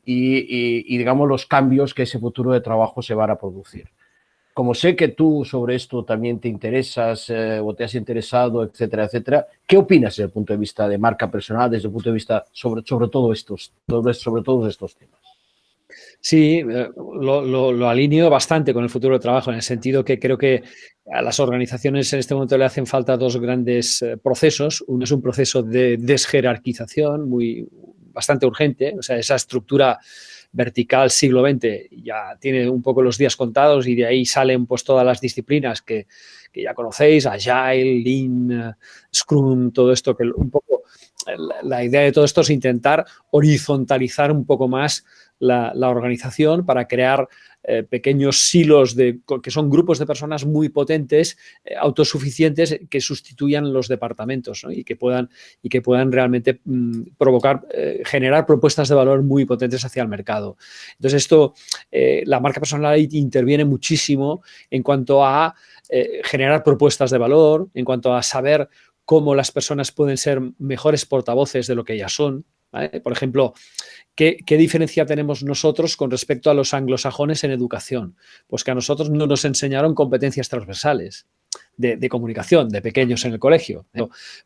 y, digamos, los cambios que ese futuro de trabajo se van a producir. Como sé que tú sobre esto también te interesas o te has interesado, etcétera, etcétera, ¿qué opinas desde el punto de vista de marca personal, desde el punto de vista sobre todos estos temas? Sí, lo alineo bastante con el futuro del trabajo, en el sentido que creo que a las organizaciones en este momento le hacen falta dos grandes procesos. Uno es un proceso de desjerarquización bastante urgente, o sea, esa estructura vertical siglo XX ya tiene un poco los días contados y de ahí salen pues todas las disciplinas que ya conocéis, Agile, Lean, Scrum, todo esto, que un poco la idea de todo esto es intentar horizontalizar un poco más la organización para crear pequeños silos que son grupos de personas muy potentes, autosuficientes, que sustituyan los departamentos, ¿no? y que puedan realmente generar propuestas de valor muy potentes hacia el mercado. Entonces esto, la marca personal interviene muchísimo en cuanto a generar propuestas de valor, en cuanto a saber cómo las personas pueden ser mejores portavoces de lo que ellas son, ¿vale? Por ejemplo, ¿qué diferencia tenemos nosotros con respecto a los anglosajones en educación? Pues que a nosotros no nos enseñaron competencias transversales de comunicación, de pequeños en el colegio,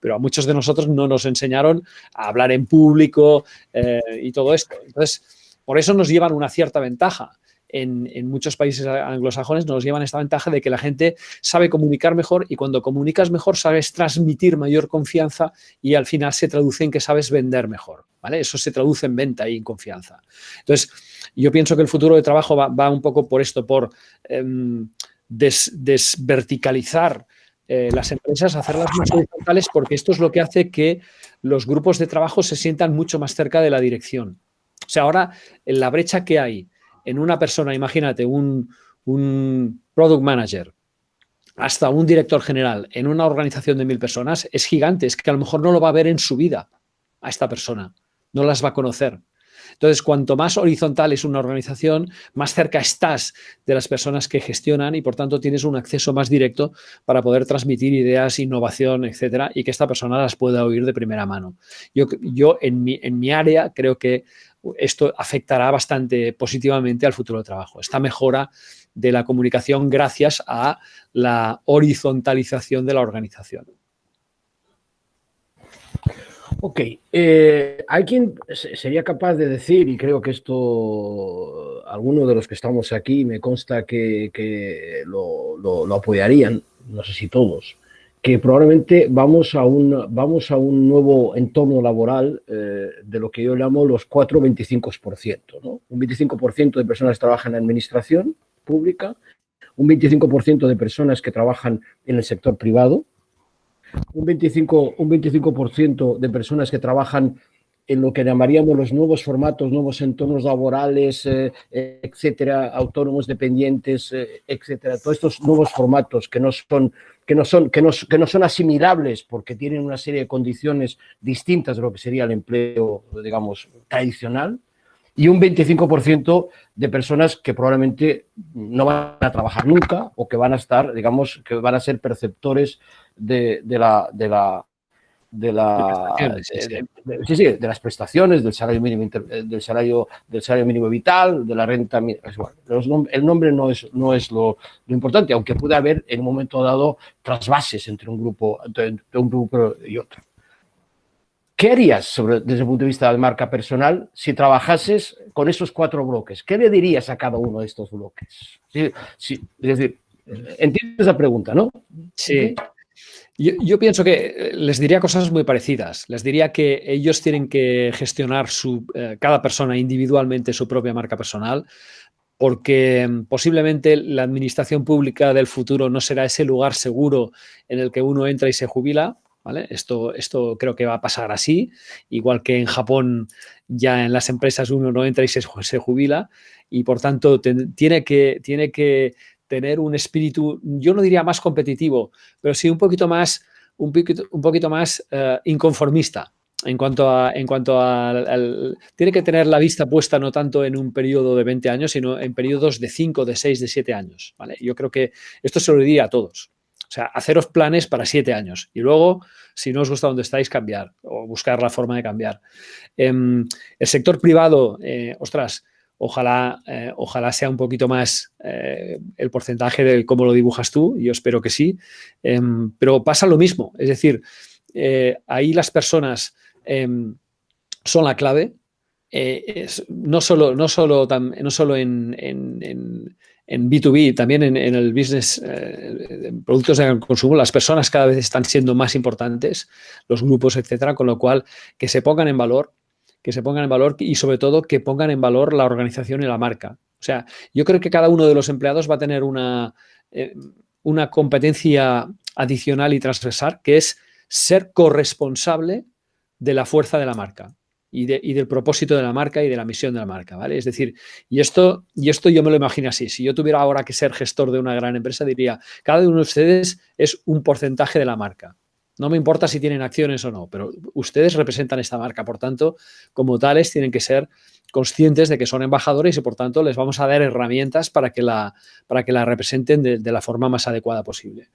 pero a muchos de nosotros no nos enseñaron a hablar en público y todo esto. Entonces, por eso nos llevan una cierta ventaja. En muchos países anglosajones nos llevan esta ventaja de que la gente sabe comunicar mejor y cuando comunicas mejor sabes transmitir mayor confianza y al final se traduce en que sabes vender mejor, ¿vale? Eso se traduce en venta y en confianza. Entonces, yo pienso que el futuro de trabajo va un poco por esto, por desverticalizar las empresas, hacerlas más horizontales, porque esto es lo que hace que los grupos de trabajo se sientan mucho más cerca de la dirección. O sea, ahora en la brecha que hay en una persona, imagínate, un product manager, hasta un director general en una organización de 1000 personas, es gigante. Es que a lo mejor no lo va a ver en su vida a esta persona, no las va a conocer. Entonces, cuanto más horizontal es una organización, más cerca estás de las personas que gestionan y, por tanto, tienes un acceso más directo para poder transmitir ideas, innovación, etcétera, y que esta persona las pueda oír de primera mano. Yo en mi área creo que esto afectará bastante positivamente al futuro del trabajo. Esta mejora de la comunicación gracias a la horizontalización de la organización. Ok, ¿hay quien sería capaz de decir, y creo que esto, alguno de los que estamos aquí me consta que lo apoyarían, no sé si todos, que probablemente vamos a un nuevo entorno laboral de lo que yo llamo los 4-25%, ¿no? Un 25% de personas que trabajan en administración pública, un 25% de personas que trabajan en el sector privado, un 25% de personas que trabajan en lo que llamaríamos los nuevos formatos, nuevos entornos laborales, etcétera, autónomos, dependientes, etcétera. Todos estos nuevos formatos que no son asimilables porque tienen una serie de condiciones distintas de lo que sería el empleo, digamos, tradicional. y un 25% de personas que probablemente no van a trabajar nunca o que van a estar, digamos, que van a ser perceptores de las prestaciones, del salario mínimo, del salario mínimo vital, de la renta. El nombre no es lo importante, aunque puede haber en un momento dado trasvases entre un grupo y otro. ¿Qué harías desde el punto de vista de marca personal si trabajases con esos 4 bloques? ¿Qué le dirías a cada uno de estos bloques? Es decir, entiendes la pregunta, ¿no? Sí. Yo pienso que les diría cosas muy parecidas. Les diría que ellos tienen que gestionar cada persona individualmente su propia marca personal, porque posiblemente la administración pública del futuro no será ese lugar seguro en el que uno entra y se jubila. ¿Vale? Esto creo que va a pasar así, igual que en Japón ya en las empresas uno no entra y se jubila, y por tanto tiene que tener un espíritu, yo no diría más competitivo, pero sí un poquito más inconformista. En cuanto a tiene que tener la vista puesta no tanto en un periodo de 20 años, sino en periodos de 5, de 6, de 7 años. ¿Vale? Yo creo que esto se lo diría a todos. O sea, haceros planes para 7 años y luego, si no os gusta donde estáis, cambiar o buscar la forma de cambiar. El sector privado, ojalá sea un poquito más el porcentaje de cómo lo dibujas tú, yo espero que sí, pero pasa lo mismo, es decir, ahí las personas son la clave, no solo en B2B, también en el business, productos de consumo, las personas cada vez están siendo más importantes, los grupos, etcétera, con lo cual que se pongan en valor y sobre todo que pongan en valor la organización y la marca. O sea, yo creo que cada uno de los empleados va a tener una competencia adicional y transversal, que es ser corresponsable de la fuerza de la marca. Y del propósito de la marca y de la misión de la marca, ¿vale? Es decir, y esto yo me lo imagino así. Si yo tuviera ahora que ser gestor de una gran empresa, diría, cada uno de ustedes es un porcentaje de la marca. No me importa si tienen acciones o no, pero ustedes representan esta marca. Por tanto, como tales, tienen que ser conscientes de que son embajadores y, por tanto, les vamos a dar herramientas para que la representen de la forma más adecuada posible.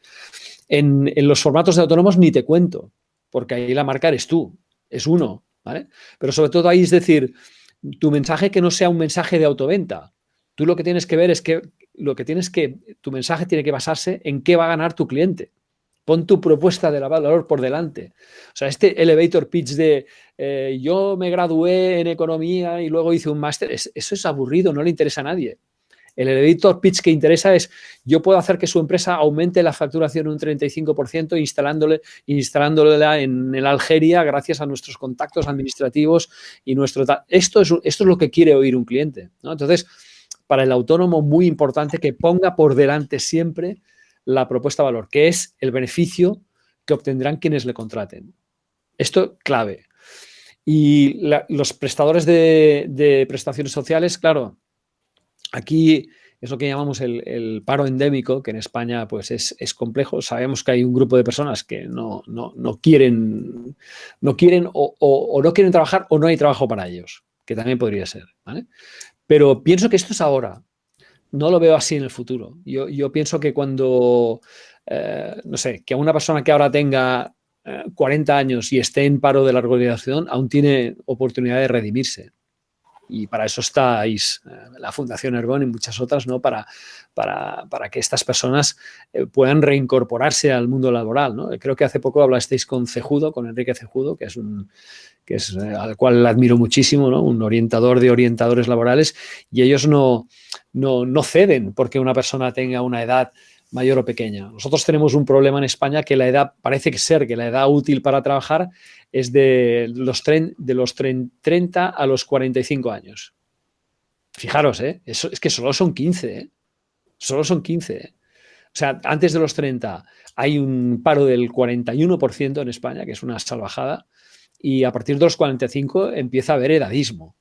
En los formatos de autónomos ni te cuento, porque ahí la marca eres tú, es uno. ¿Vale? Pero sobre todo ahí es decir, tu mensaje que no sea un mensaje de autoventa. Tú lo que tienes que ver es que tu mensaje tiene que basarse en qué va a ganar tu cliente. Pon tu propuesta de valor por delante. O sea, este elevator pitch de yo me gradué en economía y luego hice un máster, eso es aburrido, no le interesa a nadie. El elevator pitch que interesa es yo puedo hacer que su empresa aumente la facturación un 35% instalándola en el Algeria gracias a nuestros contactos administrativos y esto es lo que quiere oír un cliente, ¿no? Entonces, para el autónomo muy importante que ponga por delante siempre la propuesta de valor, que es el beneficio que obtendrán quienes le contraten. Esto clave. Y los prestadores de prestaciones sociales, claro, aquí es lo que llamamos el paro endémico, que en España pues es complejo. Sabemos que hay un grupo de personas que no quieren o no quieren trabajar o no hay trabajo para ellos, que también podría ser, ¿vale? Pero pienso que esto es ahora. No lo veo así en el futuro. Yo pienso que cuando, no sé, que a una persona que ahora tenga 40 años y esté en paro de larga duración aún tiene oportunidad de redimirse. Y para eso estáis la Fundación Ergon y muchas otras, ¿no? Para que estas personas puedan reincorporarse al mundo laboral, ¿no? Creo que hace poco hablasteis con Cejudo, con Enrique Cejudo, que es al cual admiro muchísimo, ¿no? Un orientador de orientadores laborales, y ellos no ceden porque una persona tenga una edad mayor o pequeña. Nosotros tenemos un problema en España que parece que la edad útil para trabajar es de los 30 a los 45 años. Fijaros, eso, es que solo son 15, Solo son 15, O sea, antes de los 30 hay un paro del 41% en España, que es una salvajada, y a partir de los 45 empieza a haber edadismo.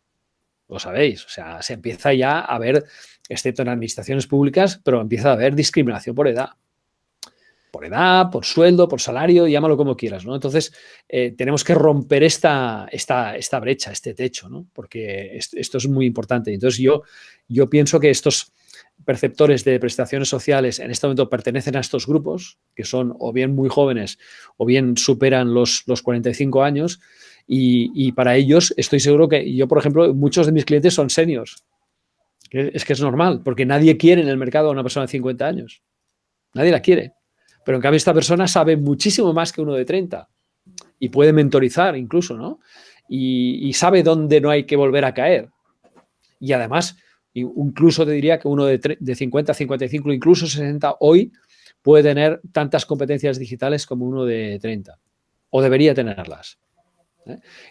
Lo sabéis, o sea, se empieza ya a ver, excepto en administraciones públicas, pero empieza a haber discriminación por edad. por edad, por sueldo, por salario, llámalo como quieras, ¿no? Entonces, tenemos que romper esta brecha, este techo, ¿no? Porque esto es muy importante. Entonces, yo pienso que estos perceptores de prestaciones sociales en este momento pertenecen a estos grupos, que son o bien muy jóvenes o bien superan los 45 años, y para ellos estoy seguro que yo, por ejemplo, muchos de mis clientes son seniors. Es que es normal, porque nadie quiere en el mercado a una persona de 50 años. Nadie la quiere. Pero en cambio esta persona sabe muchísimo más que uno de 30 y puede mentorizar incluso, ¿no? Y sabe dónde no hay que volver a caer. Y además, incluso te diría que uno de 50, 55, incluso 60 hoy puede tener tantas competencias digitales como uno de 30. O debería tenerlas.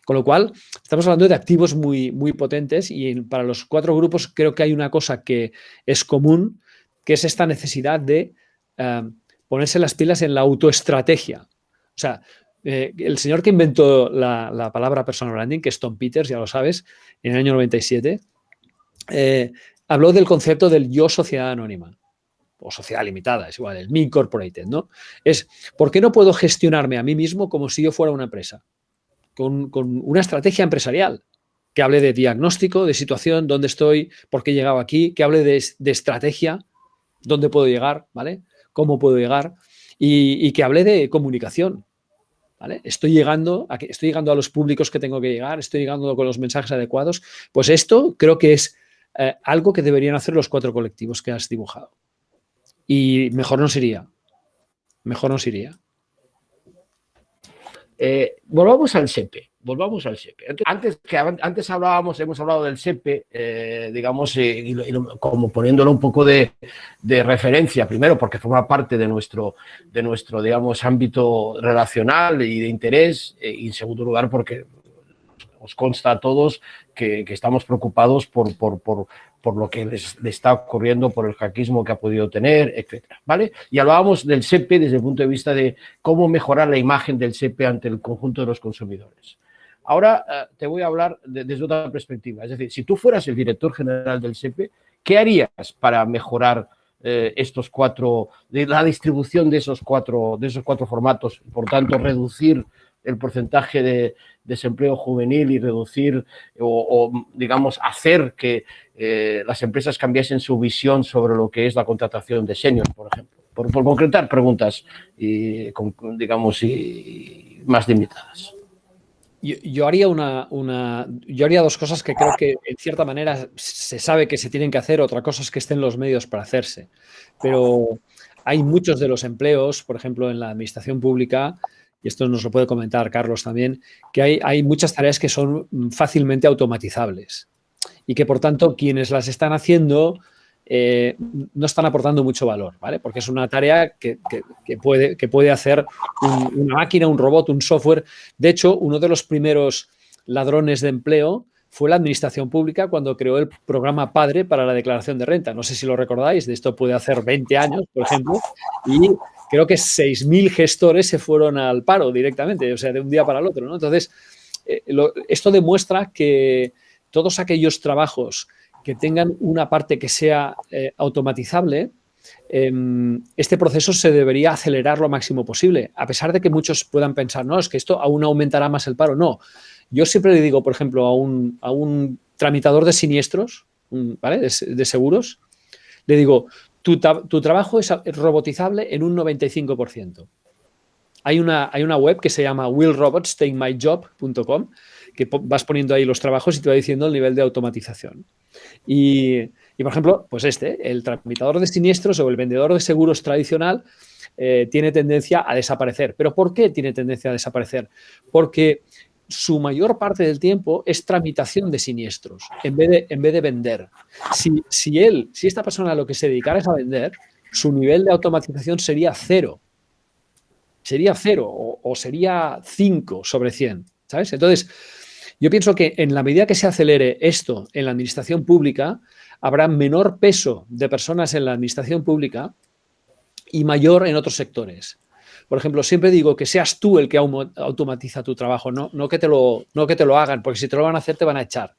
Con lo cual, estamos hablando de activos muy, muy potentes y para los 4 grupos creo que hay una cosa que es común, que es esta necesidad de ponerse las pilas en la autoestrategia. O sea, el señor que inventó la palabra personal branding, que es Tom Peters, ya lo sabes, en el año 97, habló del concepto del yo sociedad anónima o sociedad limitada, es igual, el me incorporated, ¿no? Es, ¿por qué no puedo gestionarme a mí mismo como si yo fuera una empresa? Con una estrategia empresarial que hable de diagnóstico, de situación, dónde estoy, por qué he llegado aquí, que hable de estrategia, dónde puedo llegar, ¿vale? Cómo puedo llegar y que hable de comunicación, ¿vale? Estoy llegando a los públicos que tengo que llegar, estoy llegando con los mensajes adecuados. Pues esto creo que es algo que deberían hacer los 4 colectivos que has dibujado. Y mejor nos iría. Mejor nos iría. Volvamos al SEPE. Antes hemos hablado del SEPE, digamos, como poniéndolo un poco de referencia, primero porque forma parte de nuestro, digamos, ámbito relacional y de interés, y en segundo lugar porque os consta a todos que estamos preocupados por lo que le está ocurriendo, por el hackismo que ha podido tener, etcétera, ¿vale? Y hablábamos del SEPE desde el punto de vista de cómo mejorar la imagen del SEPE ante el conjunto de los consumidores. Ahora te voy a hablar desde otra perspectiva. Es decir, si tú fueras el director general del SEPE, ¿qué harías para mejorar la distribución de esos cuatro formatos? Por tanto, reducir el porcentaje de desempleo juvenil y reducir digamos, hacer que las empresas cambiasen su visión sobre lo que es la contratación de seniors, por ejemplo. Por concretar preguntas, digamos, más limitadas. Yo haría yo haría 2 cosas que creo que en cierta manera se sabe que se tienen que hacer, otra cosa es que estén los medios para hacerse. Pero hay muchos de los empleos, por ejemplo, en la administración pública, y esto nos lo puede comentar Carlos también, que hay muchas tareas que son fácilmente automatizables y que, por tanto, quienes las están haciendo no están aportando mucho valor, ¿vale? Porque es una tarea que puede hacer una máquina, un robot, un software. De hecho, uno de los primeros ladrones de empleo fue la administración pública cuando creó el programa Padre para la declaración de renta. No sé si lo recordáis, de esto puede hacer 20 años, por ejemplo, y creo que 6.000 gestores se fueron al paro directamente, o sea, de un día para el otro, ¿no? Entonces, esto demuestra que todos aquellos trabajos que tengan una parte que sea automatizable, este proceso se debería acelerar lo máximo posible, a pesar de que muchos puedan pensar, no, es que esto aún aumentará más el paro. No, yo siempre le digo, por ejemplo, a un tramitador de siniestros, ¿vale? de seguros, le digo, tu trabajo es robotizable en un 95%. Hay una web que se llama willrobotstakemyjob.com, que vas poniendo ahí los trabajos y te va diciendo el nivel de automatización. Y por ejemplo, pues el tramitador de siniestros o el vendedor de seguros tradicional tiene tendencia a desaparecer. ¿Pero por qué tiene tendencia a desaparecer? Porque su mayor parte del tiempo es tramitación de siniestros en vez de vender. Si esta persona a lo que se dedicara es a vender, su nivel de automatización sería 0. Sería 0 o sería 5 sobre 100, ¿sabes? Entonces, yo pienso que en la medida que se acelere esto en la administración pública, habrá menor peso de personas en la administración pública y mayor en otros sectores. Por ejemplo, siempre digo que seas tú el que automatiza tu trabajo, no que te lo hagan, porque si te lo van a hacer te van a echar.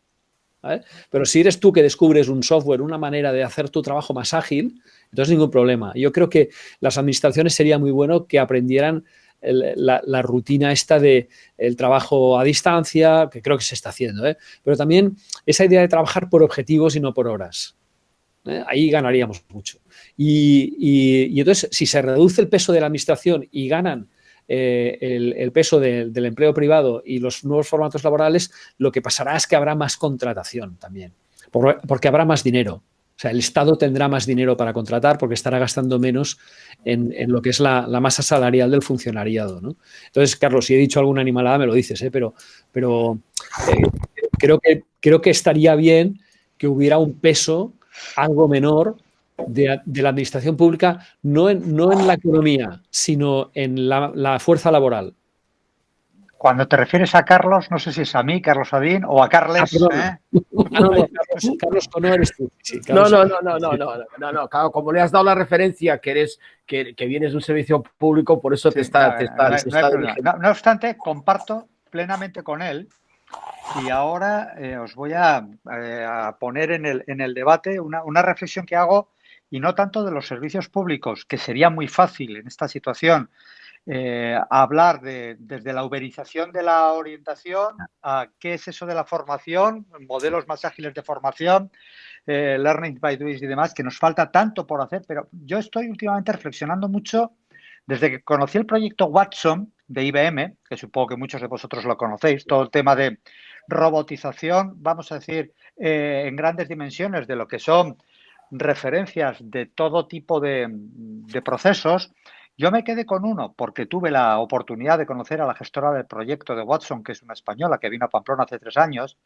¿vale? Pero si eres tú que descubres un software, una manera de hacer tu trabajo más ágil, entonces ningún problema. Yo creo que las administraciones sería muy bueno que aprendieran la rutina esta de el trabajo a distancia, que creo que se está haciendo, ¿eh? Pero también esa idea de trabajar por objetivos y no por horas. Ahí ganaríamos mucho. Y entonces, si se reduce el peso de la administración y ganan el peso del empleo privado y los nuevos formatos laborales, lo que pasará es que habrá más contratación también, porque habrá más dinero. O sea, el Estado tendrá más dinero para contratar porque estará gastando menos en lo que es la masa salarial del funcionariado, ¿no? Entonces, Carlos, si he dicho alguna animalada, me lo dices, ¿eh? Pero creo que estaría bien que hubiera un peso algo menor de la administración pública, no en la economía, sino en la fuerza laboral. Cuando te refieres a Carlos, no sé si es a mí, Carlos Sabín, o a Carles. Carlos no eres tú. Sí, No. Claro, como le has dado la referencia que vienes de un servicio público, por eso Sí, no obstante, comparto plenamente con él. Y ahora os voy a poner en el debate una reflexión que hago, y no tanto de los servicios públicos, que sería muy fácil en esta situación hablar desde la uberización de la orientación a qué es eso de la formación, modelos más ágiles de formación, learning by doing y demás, que nos falta tanto por hacer. Pero yo estoy últimamente reflexionando mucho desde que conocí el proyecto Watson de IBM, que supongo que muchos de vosotros lo conocéis, todo el tema de robotización, vamos a decir, en grandes dimensiones de lo que son referencias de todo tipo de procesos. Yo me quedé con uno porque tuve la oportunidad de conocer a la gestora del proyecto de Watson, que es una española que vino a Pamplona hace 3 años,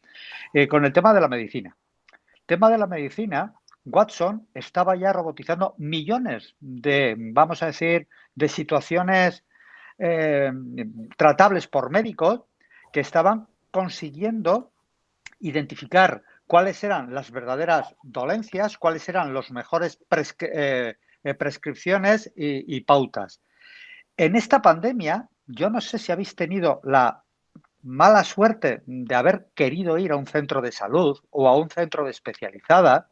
con el tema de la medicina. El tema de la medicina, Watson estaba ya robotizando millones de, vamos a decir, de situaciones tratables por médicos que estaban consiguiendo identificar cuáles eran las verdaderas dolencias, cuáles eran los mejores prescripciones y pautas. En esta pandemia, yo no sé si habéis tenido la mala suerte de haber querido ir a un centro de salud o a un centro de especializada.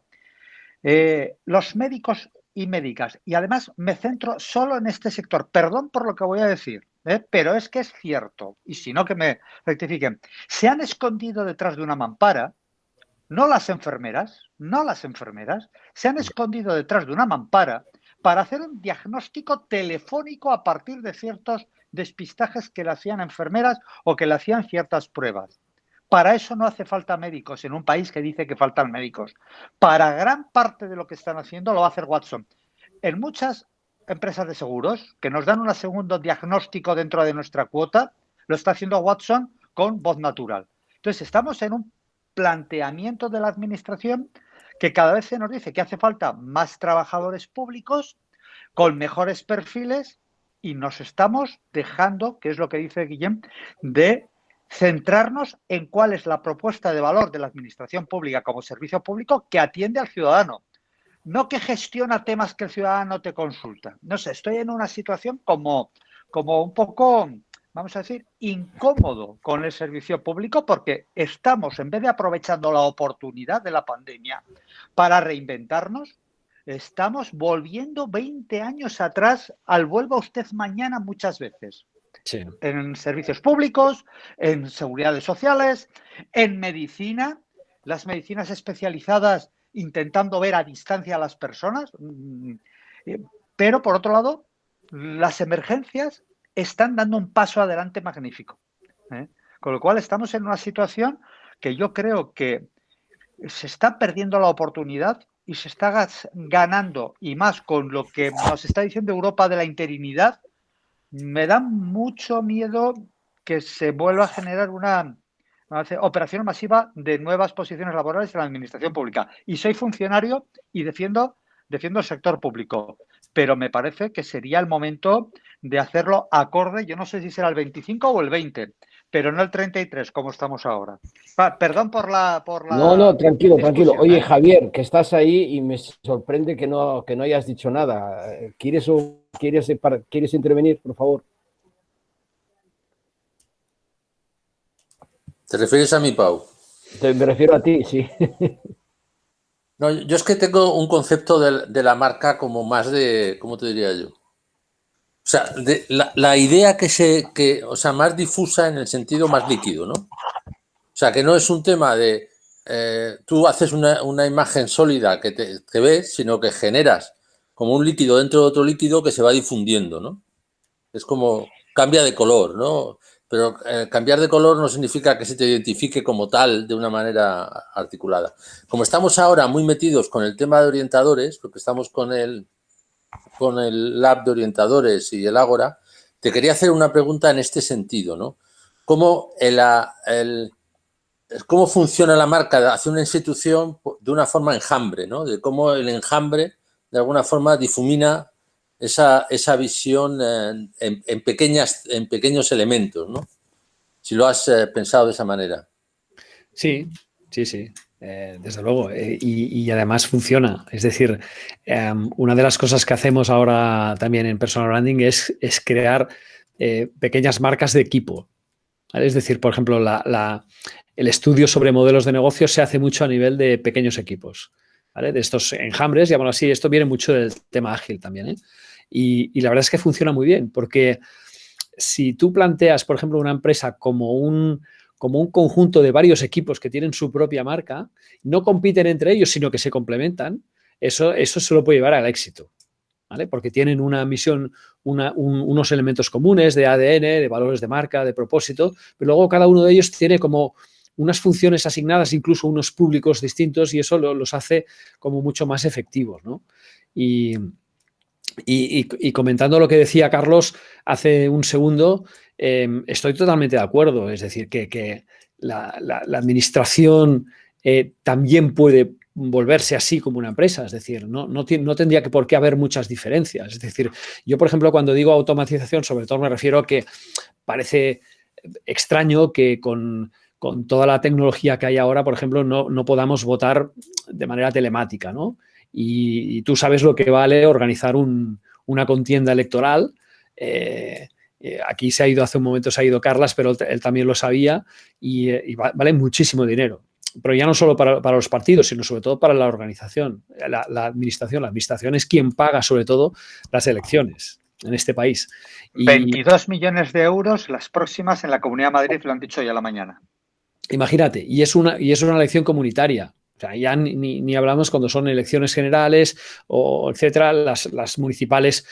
Los médicos y médicas, y además me centro solo en este sector, perdón por lo que voy a decir, pero es que es cierto, y si no que me rectifiquen, se han escondido detrás de una mampara. No las enfermeras, se han escondido detrás de una mampara para hacer un diagnóstico telefónico a partir de ciertos despistajes que le hacían enfermeras o que le hacían ciertas pruebas. Para eso no hace falta médicos en un país que dice que faltan médicos. Para gran parte de lo que están haciendo lo va a hacer Watson. En muchas empresas de seguros que nos dan un segundo diagnóstico dentro de nuestra cuota, lo está haciendo Watson con voz natural. Entonces, estamos en un planteamiento de la administración que cada vez se nos dice que hace falta más trabajadores públicos con mejores perfiles, y nos estamos dejando, que es lo que dice Guillem, de centrarnos en cuál es la propuesta de valor de la administración pública como servicio público que atiende al ciudadano, no que gestiona temas que el ciudadano te consulta. No sé, estoy en una situación como un poco, vamos a decir, incómodo con el servicio público, porque estamos, en vez de aprovechando la oportunidad de la pandemia para reinventarnos, estamos volviendo 20 años atrás al vuelva usted mañana muchas veces. Sí. En servicios públicos, en seguridades sociales, en medicina, las medicinas especializadas intentando ver a distancia a las personas. Pero, por otro lado, las emergencias están dando un paso adelante magnífico. Con lo cual estamos en una situación que yo creo que se está perdiendo la oportunidad y se está ganando, y más con lo que nos está diciendo Europa de la interinidad. Me da mucho miedo que se vuelva a generar una operación masiva de nuevas posiciones laborales en la administración pública. Y soy funcionario y defiendo el sector público, pero me parece que sería el momento de hacerlo acorde. Yo no sé si será el 25 o el 20, pero no el 33 como estamos ahora. Perdón por la No, tranquilo. Oye, Javier, que estás ahí y me sorprende que no hayas dicho nada. ¿Quieres intervenir, por favor? ¿Te refieres a mí, Pau? Me refiero a ti, sí. No, yo es que tengo un concepto de la marca como más de, ¿cómo te diría yo? O sea, la idea o sea, más difusa en el sentido más líquido, ¿no? O sea, que no es un tema de tú haces una imagen sólida que ves, sino que generas como un líquido dentro de otro líquido que se va difundiendo, ¿no? Es como cambia de color, ¿no? Pero cambiar de color no significa que se te identifique como tal de una manera articulada. Como estamos ahora muy metidos con el tema de orientadores, porque estamos con el Lab de Orientadores y el Ágora, te quería hacer una pregunta en este sentido, ¿no? ¿Cómo, cómo funciona la marca hacia una institución de una forma enjambre, ¿no? De cómo el enjambre, de alguna forma, difumina esa visión en pequeños elementos, ¿no? Si lo has pensado de esa manera. Sí, sí, sí. Desde luego, y además funciona. Es decir, una de las cosas que hacemos ahora también en Personal Branding es crear pequeñas marcas de equipo. ¿Vale? Es decir, por ejemplo, el estudio sobre modelos de negocio se hace mucho a nivel de pequeños equipos, ¿vale? De estos enjambres, llamémoslo así. Esto viene mucho del tema ágil también, ¿eh? Y la verdad es que funciona muy bien, porque si tú planteas, por ejemplo, una empresa como un conjunto de varios equipos que tienen su propia marca, no compiten entre ellos, sino que se complementan, eso se lo puede llevar al éxito, ¿vale? Porque tienen una misión, unos elementos comunes de ADN, de valores de marca, de propósito, pero luego cada uno de ellos tiene como unas funciones asignadas, incluso unos públicos distintos, y eso los hace como mucho más efectivos, ¿no? Y comentando lo que decía Carlos hace un segundo, estoy totalmente de acuerdo. Es decir, que la administración también puede volverse así como una empresa. Es decir, no tendría que por qué haber muchas diferencias. Es decir, yo, por ejemplo, cuando digo automatización, sobre todo me refiero a que parece extraño que con toda la tecnología que hay ahora, por ejemplo, no podamos votar de manera telemática, ¿no? Y tú sabes lo que vale organizar una contienda electoral. Aquí hace un momento se ha ido Carlas, pero él también lo sabía y vale muchísimo dinero. Pero ya no solo para los partidos, sino sobre todo para la organización, la administración. La administración es quien paga sobre todo las elecciones en este país. 22 millones de euros las próximas en la Comunidad de Madrid, lo han dicho hoy a la mañana. Imagínate, y es una elección comunitaria. O sea, ya ni hablamos cuando son elecciones generales o etcétera. Las municipales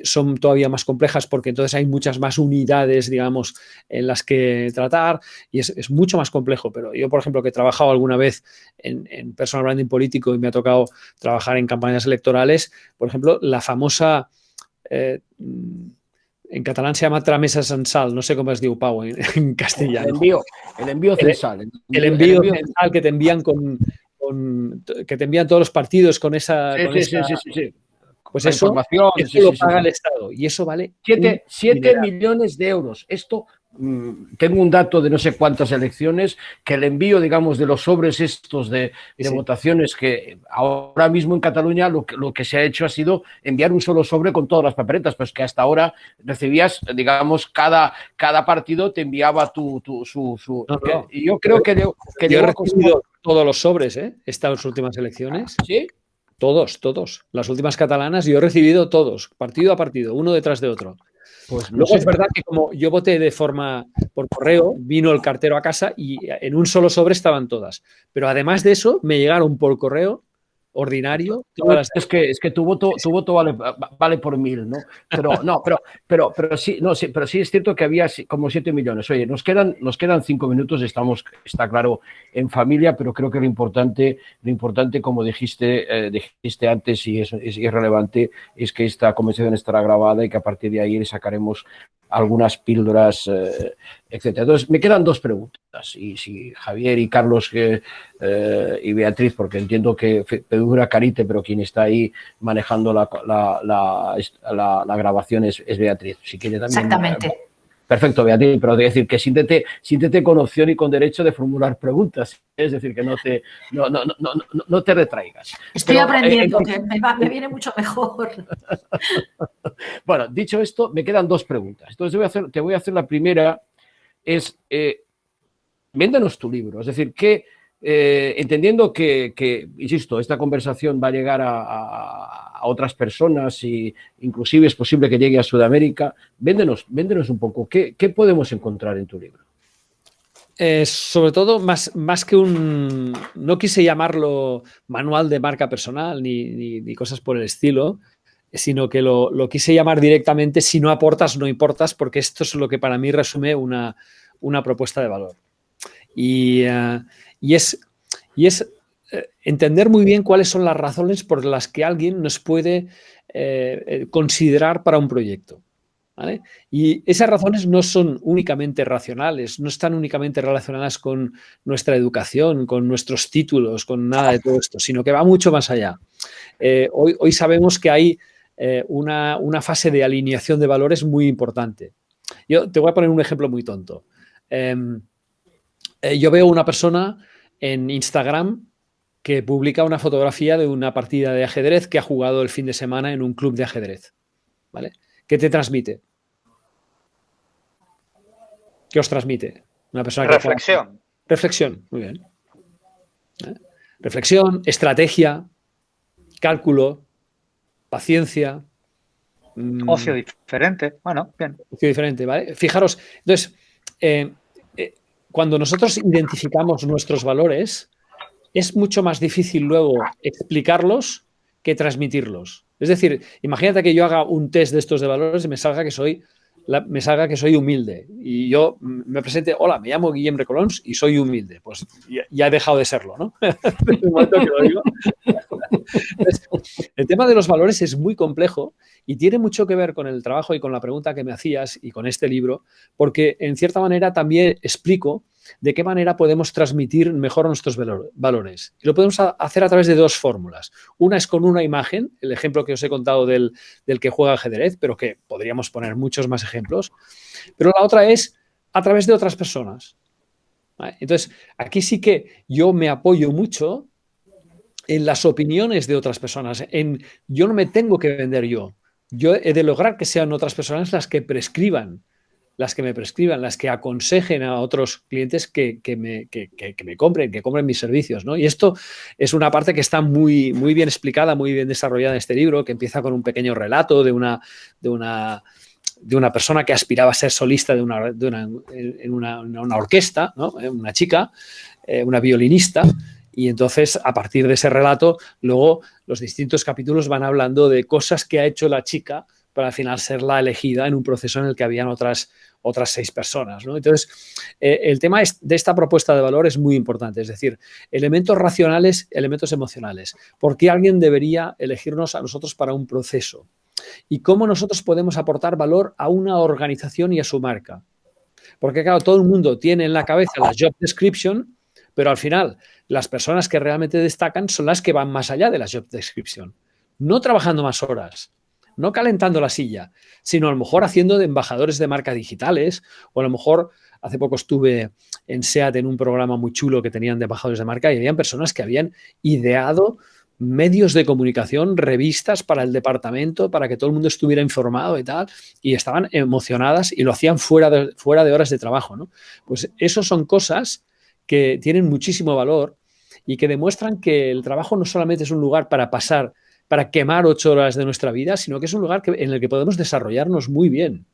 son todavía más complejas porque entonces hay muchas más unidades, digamos, en las que tratar y es mucho más complejo. Pero yo, por ejemplo, que he trabajado alguna vez en personal branding político y me ha tocado trabajar en campañas electorales, por ejemplo, la famosa... en catalán se llama tramesa censal, no sé cómo es diu Pau en castellano. El envío censal. El envío censal que te envían que te envían todos los partidos con esa... Sí. Pues eso lo paga el Estado y eso vale 7 millones de euros. Esto, tengo un dato de no sé cuántas elecciones, que el envío, digamos, de los sobres estos de votaciones, que ahora mismo en Cataluña lo que se ha hecho ha sido enviar un solo sobre con todas las papeletas, pues que hasta ahora recibías, digamos, cada partido te enviaba su... Y yo creo que yo he recibido todos los sobres, estas últimas elecciones. ¿Sí? Todos. Las últimas catalanas yo he recibido todos, partido a partido, uno detrás de otro. Pues luego es verdad que como yo voté por correo, vino el cartero a casa y en un solo sobre estaban todas. Pero además de eso, me llegaron por correo ordinario. Es que tu voto vale por 1000, ¿no? Pero sí es cierto que había como 7 millones. Oye, nos quedan 5 minutos, está claro, en familia, pero creo que lo importante, como dijiste antes, y es relevante, es que esta conversación estará grabada y que a partir de ahí sacaremos algunas píldoras, etcétera. Entonces, me quedan 2 preguntas. Y si Javier y Carlos y Beatriz, porque entiendo que Pedro Carite, pero quien está ahí manejando la grabación es Beatriz. Si quiere también. Exactamente. Perfecto, Beatriz, pero de decir que siéntete con opción y con derecho de formular preguntas. Es decir, que no te retraigas. Estoy aprendiendo, que me viene mucho mejor. Bueno, dicho esto, me quedan 2 preguntas. Entonces te voy a hacer la primera, es véndanos tu libro. Es decir, entendiendo que, insisto, esta conversación va a llegar a otras personas y inclusive es posible que llegue a Sudamérica, véndenos un poco, ¿qué podemos encontrar en tu libro? Sobre todo, más que un... No quise llamarlo manual de marca personal ni cosas por el estilo, sino que lo quise llamar directamente si no aportas, no importas, porque esto es lo que para mí resume una propuesta de valor. Y es entender muy bien cuáles son las razones por las que alguien nos puede considerar para un proyecto. ¿Vale? Y esas razones no son únicamente racionales, no están únicamente relacionadas con nuestra educación, con nuestros títulos, con nada de todo esto, sino que va mucho más allá. Hoy sabemos que hay una fase de alineación de valores muy importante. Yo te voy a poner un ejemplo muy tonto. Yo veo una persona en Instagram que publica una fotografía de una partida de ajedrez que ha jugado el fin de semana en un club de ajedrez. ¿Vale? ¿Qué te transmite? ¿Qué os transmite? Una persona Reflexión. Reflexión, muy bien. Reflexión, estrategia, cálculo, paciencia. Ocio diferente. Bueno, bien. Ocio diferente, ¿vale? Fijaros, entonces, cuando nosotros identificamos nuestros valores, es mucho más difícil luego explicarlos que transmitirlos. Es decir, imagínate que yo haga un test de estos de valores y me salga que soy humilde y yo me presente, hola, me llamo Guillem Recolons y soy humilde. Pues ya he dejado de serlo, ¿no? Desde el momento que lo digo. El tema de los valores es muy complejo y tiene mucho que ver con el trabajo y con la pregunta que me hacías y con este libro, porque en cierta manera también explico de qué manera podemos transmitir mejor nuestros valores. Y lo podemos hacer a través de dos fórmulas. Una es con una imagen, el ejemplo que os he contado del que juega ajedrez, pero que podríamos poner muchos más ejemplos. Pero la otra es a través de otras personas. ¿Vale? Entonces, aquí sí que yo me apoyo mucho en las opiniones de otras personas. Yo no me tengo que vender yo. Yo he de lograr que sean otras personas las que prescriban, las que me prescriban, las que aconsejen a otros clientes que me compren, que compren mis servicios, ¿no? Y esto es una parte que está muy, muy bien explicada, muy bien desarrollada en este libro, que empieza con un pequeño relato de una persona que aspiraba a ser solista en una orquesta, ¿no? Una chica, una violinista. Y entonces, a partir de ese relato, luego los distintos capítulos van hablando de cosas que ha hecho la chica para al final ser la elegida en un proceso en el que habían otras 6 personas, ¿no? Entonces, el tema de esta propuesta de valor es muy importante, es decir, elementos racionales, elementos emocionales. ¿Por qué alguien debería elegirnos a nosotros para un proceso? ¿Y cómo nosotros podemos aportar valor a una organización y a su marca? Porque, claro, todo el mundo tiene en la cabeza la job description, pero al final las personas que realmente destacan son las que van más allá de la job description. No trabajando más horas, no calentando la silla, sino a lo mejor haciendo de embajadores de marca digitales, o a lo mejor hace poco estuve en SEAT en un programa muy chulo que tenían de embajadores de marca y habían personas que habían ideado medios de comunicación, revistas para el departamento, para que todo el mundo estuviera informado y tal, y estaban emocionadas y lo hacían fuera de horas de trabajo, ¿no? Pues eso son cosas que tienen muchísimo valor y que demuestran que el trabajo no solamente es un lugar para quemar 8 horas de nuestra vida, sino que es un lugar en el que podemos desarrollarnos muy bien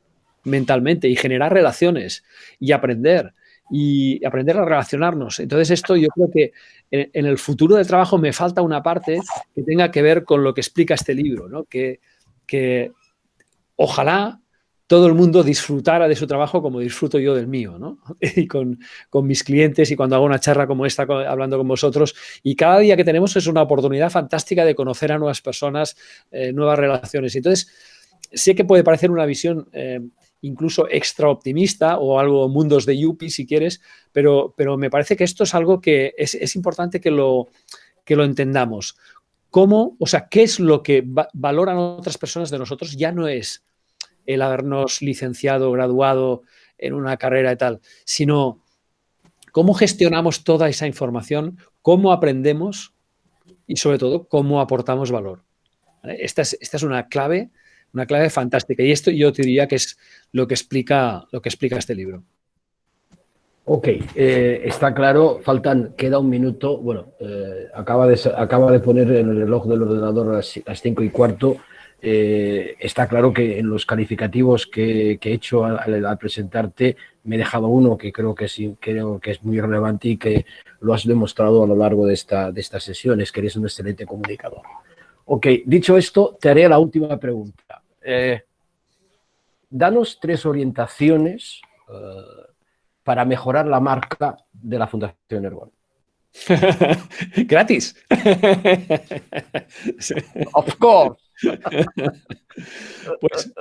mentalmente y generar relaciones y aprender a relacionarnos. Entonces esto yo creo que en el futuro del trabajo me falta una parte que tenga que ver con lo que explica este libro, ¿no? Que ojalá todo el mundo disfrutara de su trabajo como disfruto yo del mío, ¿no? Y con mis clientes y cuando hago una charla como esta hablando con vosotros. Y cada día que tenemos es una oportunidad fantástica de conocer a nuevas personas, nuevas relaciones. Y entonces, sé que puede parecer una visión incluso extra optimista o algo mundos de yuppie, si quieres, pero me parece que esto es algo que es importante que lo entendamos. ¿Qué es lo que valoran otras personas de nosotros? Ya no es el habernos licenciado, graduado en una carrera y tal, sino cómo gestionamos toda esa información, cómo aprendemos y, sobre todo, cómo aportamos valor. ¿Vale? Esta es una clave fantástica. Y esto yo te diría que es lo que explica este libro. Ok, está claro, queda un minuto. Bueno, acaba de poner en el reloj del ordenador a las 5:15. Está claro que en los calificativos que he hecho al presentarte me he dejado uno que creo que es muy relevante y que lo has demostrado a lo largo de estas sesiones, que eres un excelente comunicador. Ok, dicho esto, te haré la última pregunta. Danos 3 orientaciones para mejorar la marca de la Fundación Ergon. Gratis. Of course. Pues,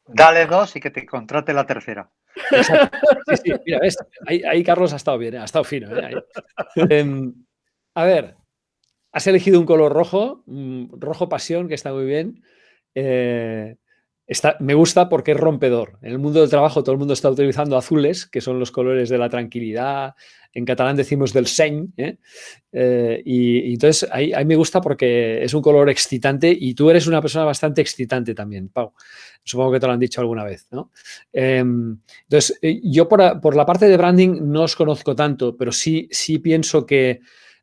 dale 2 y que te contrate la tercera. Exacto. Sí, mira, ves, ahí Carlos ha estado bien, ha estado fino. A ver, has elegido un color rojo, rojo pasión, que está muy bien. Me gusta porque es rompedor. En el mundo del trabajo todo el mundo está utilizando azules, que son los colores de la tranquilidad. En catalán decimos del seny. Y entonces ahí me gusta porque es un color excitante y tú eres una persona bastante excitante también, Pau. Supongo que te lo han dicho alguna vez, ¿no? Entonces, yo por la parte de branding no os conozco tanto, pero sí pienso que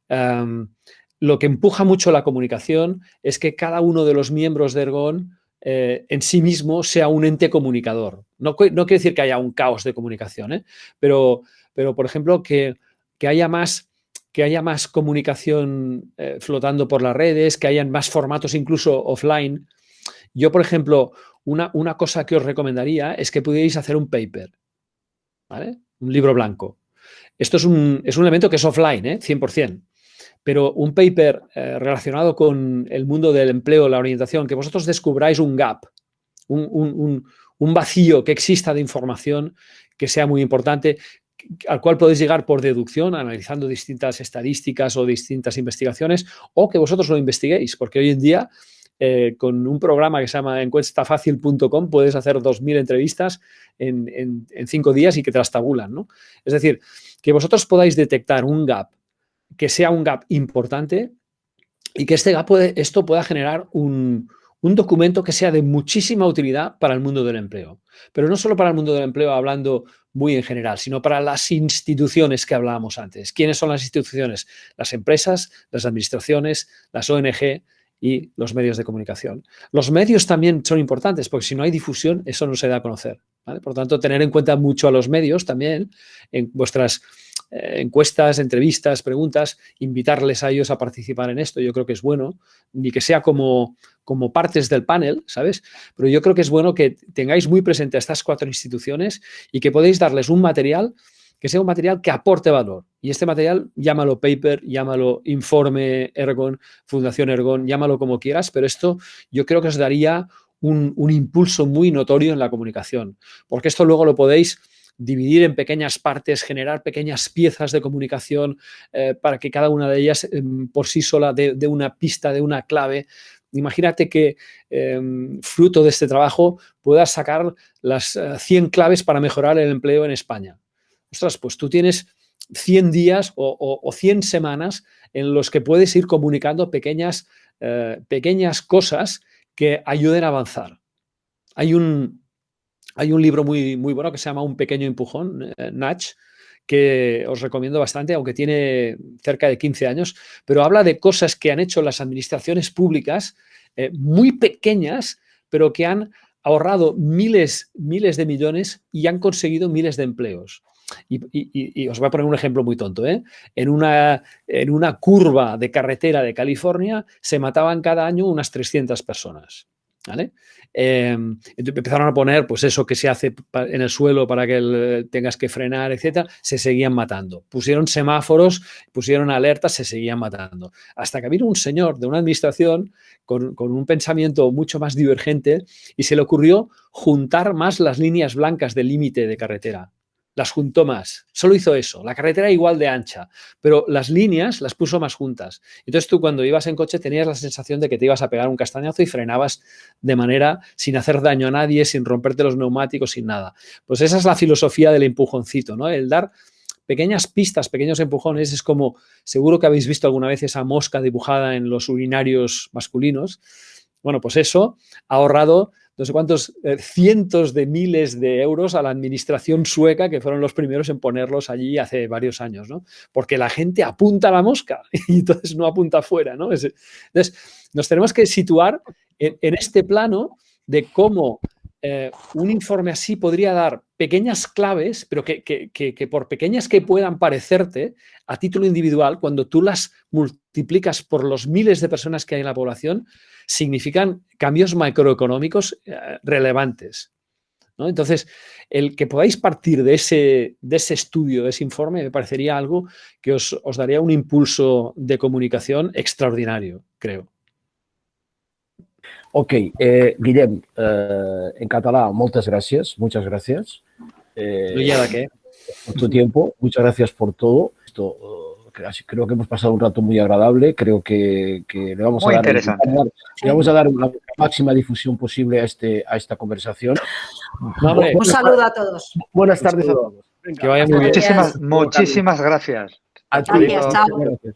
lo que empuja mucho la comunicación es que cada uno de los miembros de Ergon en sí mismo sea un ente comunicador. No quiere decir que haya un caos de comunicación, pero por ejemplo, que haya más comunicación flotando por las redes, que hayan más formatos incluso offline. Yo, por ejemplo, una cosa que os recomendaría es que pudierais hacer un paper, ¿vale? Un libro blanco. Esto es un elemento que es offline, 100%. Pero un paper relacionado con el mundo del empleo, la orientación, que vosotros descubráis un gap, un vacío que exista de información que sea muy importante, al cual podéis llegar por deducción, analizando distintas estadísticas o distintas investigaciones, o que vosotros lo investiguéis, porque hoy en día, con un programa que se llama encuestafacil.com, puedes hacer 2000 entrevistas en 5 días y que te las tabulan, ¿no? Es decir, que vosotros podáis detectar un gap, que sea un gap importante y que esto pueda generar un documento que sea de muchísima utilidad para el mundo del empleo. Pero no solo para el mundo del empleo hablando muy en general, sino para las instituciones que hablábamos antes. ¿Quiénes son las instituciones? Las empresas, las administraciones, las ONG y los medios de comunicación. Los medios también son importantes porque si no hay difusión, eso no se da a conocer, ¿vale? Por tanto, tener en cuenta mucho a los medios también en vuestras encuestas, entrevistas, preguntas, invitarles a ellos a participar en esto. Yo creo que es bueno, ni que sea como partes del panel, ¿sabes? Pero yo creo que es bueno que tengáis muy presente a estas 4 instituciones y que podéis darles un material que sea un material que aporte valor. Y este material, llámalo paper, llámalo informe Ergon, Fundación Ergon, llámalo como quieras, pero esto yo creo que os daría un impulso muy notorio en la comunicación, porque esto luego lo podéis dividir en pequeñas partes, generar pequeñas piezas de comunicación para que cada una de ellas por sí sola dé una pista, de una clave. Imagínate que fruto de este trabajo puedas sacar las 100 claves para mejorar el empleo en España. Ostras, pues tú tienes 100 días o 100 semanas en los que puedes ir comunicando pequeñas cosas que ayuden a avanzar. Hay un libro muy, muy bueno que se llama Un pequeño empujón, Nudge, que os recomiendo bastante, aunque tiene cerca de 15 años, pero habla de cosas que han hecho las administraciones públicas muy pequeñas, pero que han ahorrado miles de millones y han conseguido miles de empleos. Y os voy a poner un ejemplo muy tonto, ¿eh? En una curva de carretera de California se mataban cada año unas 300 personas, ¿vale? Empezaron a poner pues eso que se hace en el suelo para que tengas que frenar, etcétera, se seguían matando. Pusieron semáforos, pusieron alertas, se seguían matando. Hasta que vino un señor de una administración con un pensamiento mucho más divergente y se le ocurrió juntar más las líneas blancas del límite de carretera. Las juntó más. Solo hizo eso. La carretera era igual de ancha, pero las líneas las puso más juntas. Entonces tú cuando ibas en coche tenías la sensación de que te ibas a pegar un castañazo y frenabas de manera sin hacer daño a nadie, sin romperte los neumáticos, sin nada. Pues esa es la filosofía del empujoncito, ¿no? El dar pequeñas pistas, pequeños empujones. Es como, seguro que habéis visto alguna vez esa mosca dibujada en los urinarios masculinos. Bueno, pues eso ha ahorrado no sé cuántos cientos de miles de euros a la administración sueca, que fueron los primeros en ponerlos allí hace varios años, ¿no? Porque la gente apunta a la mosca y entonces no apunta afuera, ¿no? Entonces, nos tenemos que situar en este plano de cómo un informe así podría dar pequeñas claves, pero que por pequeñas que puedan parecerte, a título individual, cuando tú las multiplicas por los miles de personas que hay en la población, significan cambios macroeconómicos relevantes, ¿no? Entonces, el que podáis partir de ese estudio, de ese informe, me parecería algo que os daría un impulso de comunicación extraordinario, creo. Ok, Guillem, en catalán, muchas gracias. No ya de qué. Por tu tiempo, muchas gracias por todo. Creo que hemos pasado un rato muy agradable. Creo que le vamos muy a dar la máxima difusión posible a esta conversación. No, hombre, un saludo a todos. Buenas tardes a todos. Que vaya muy bien. Muchísimas gracias. Gracias, chao. Gracias.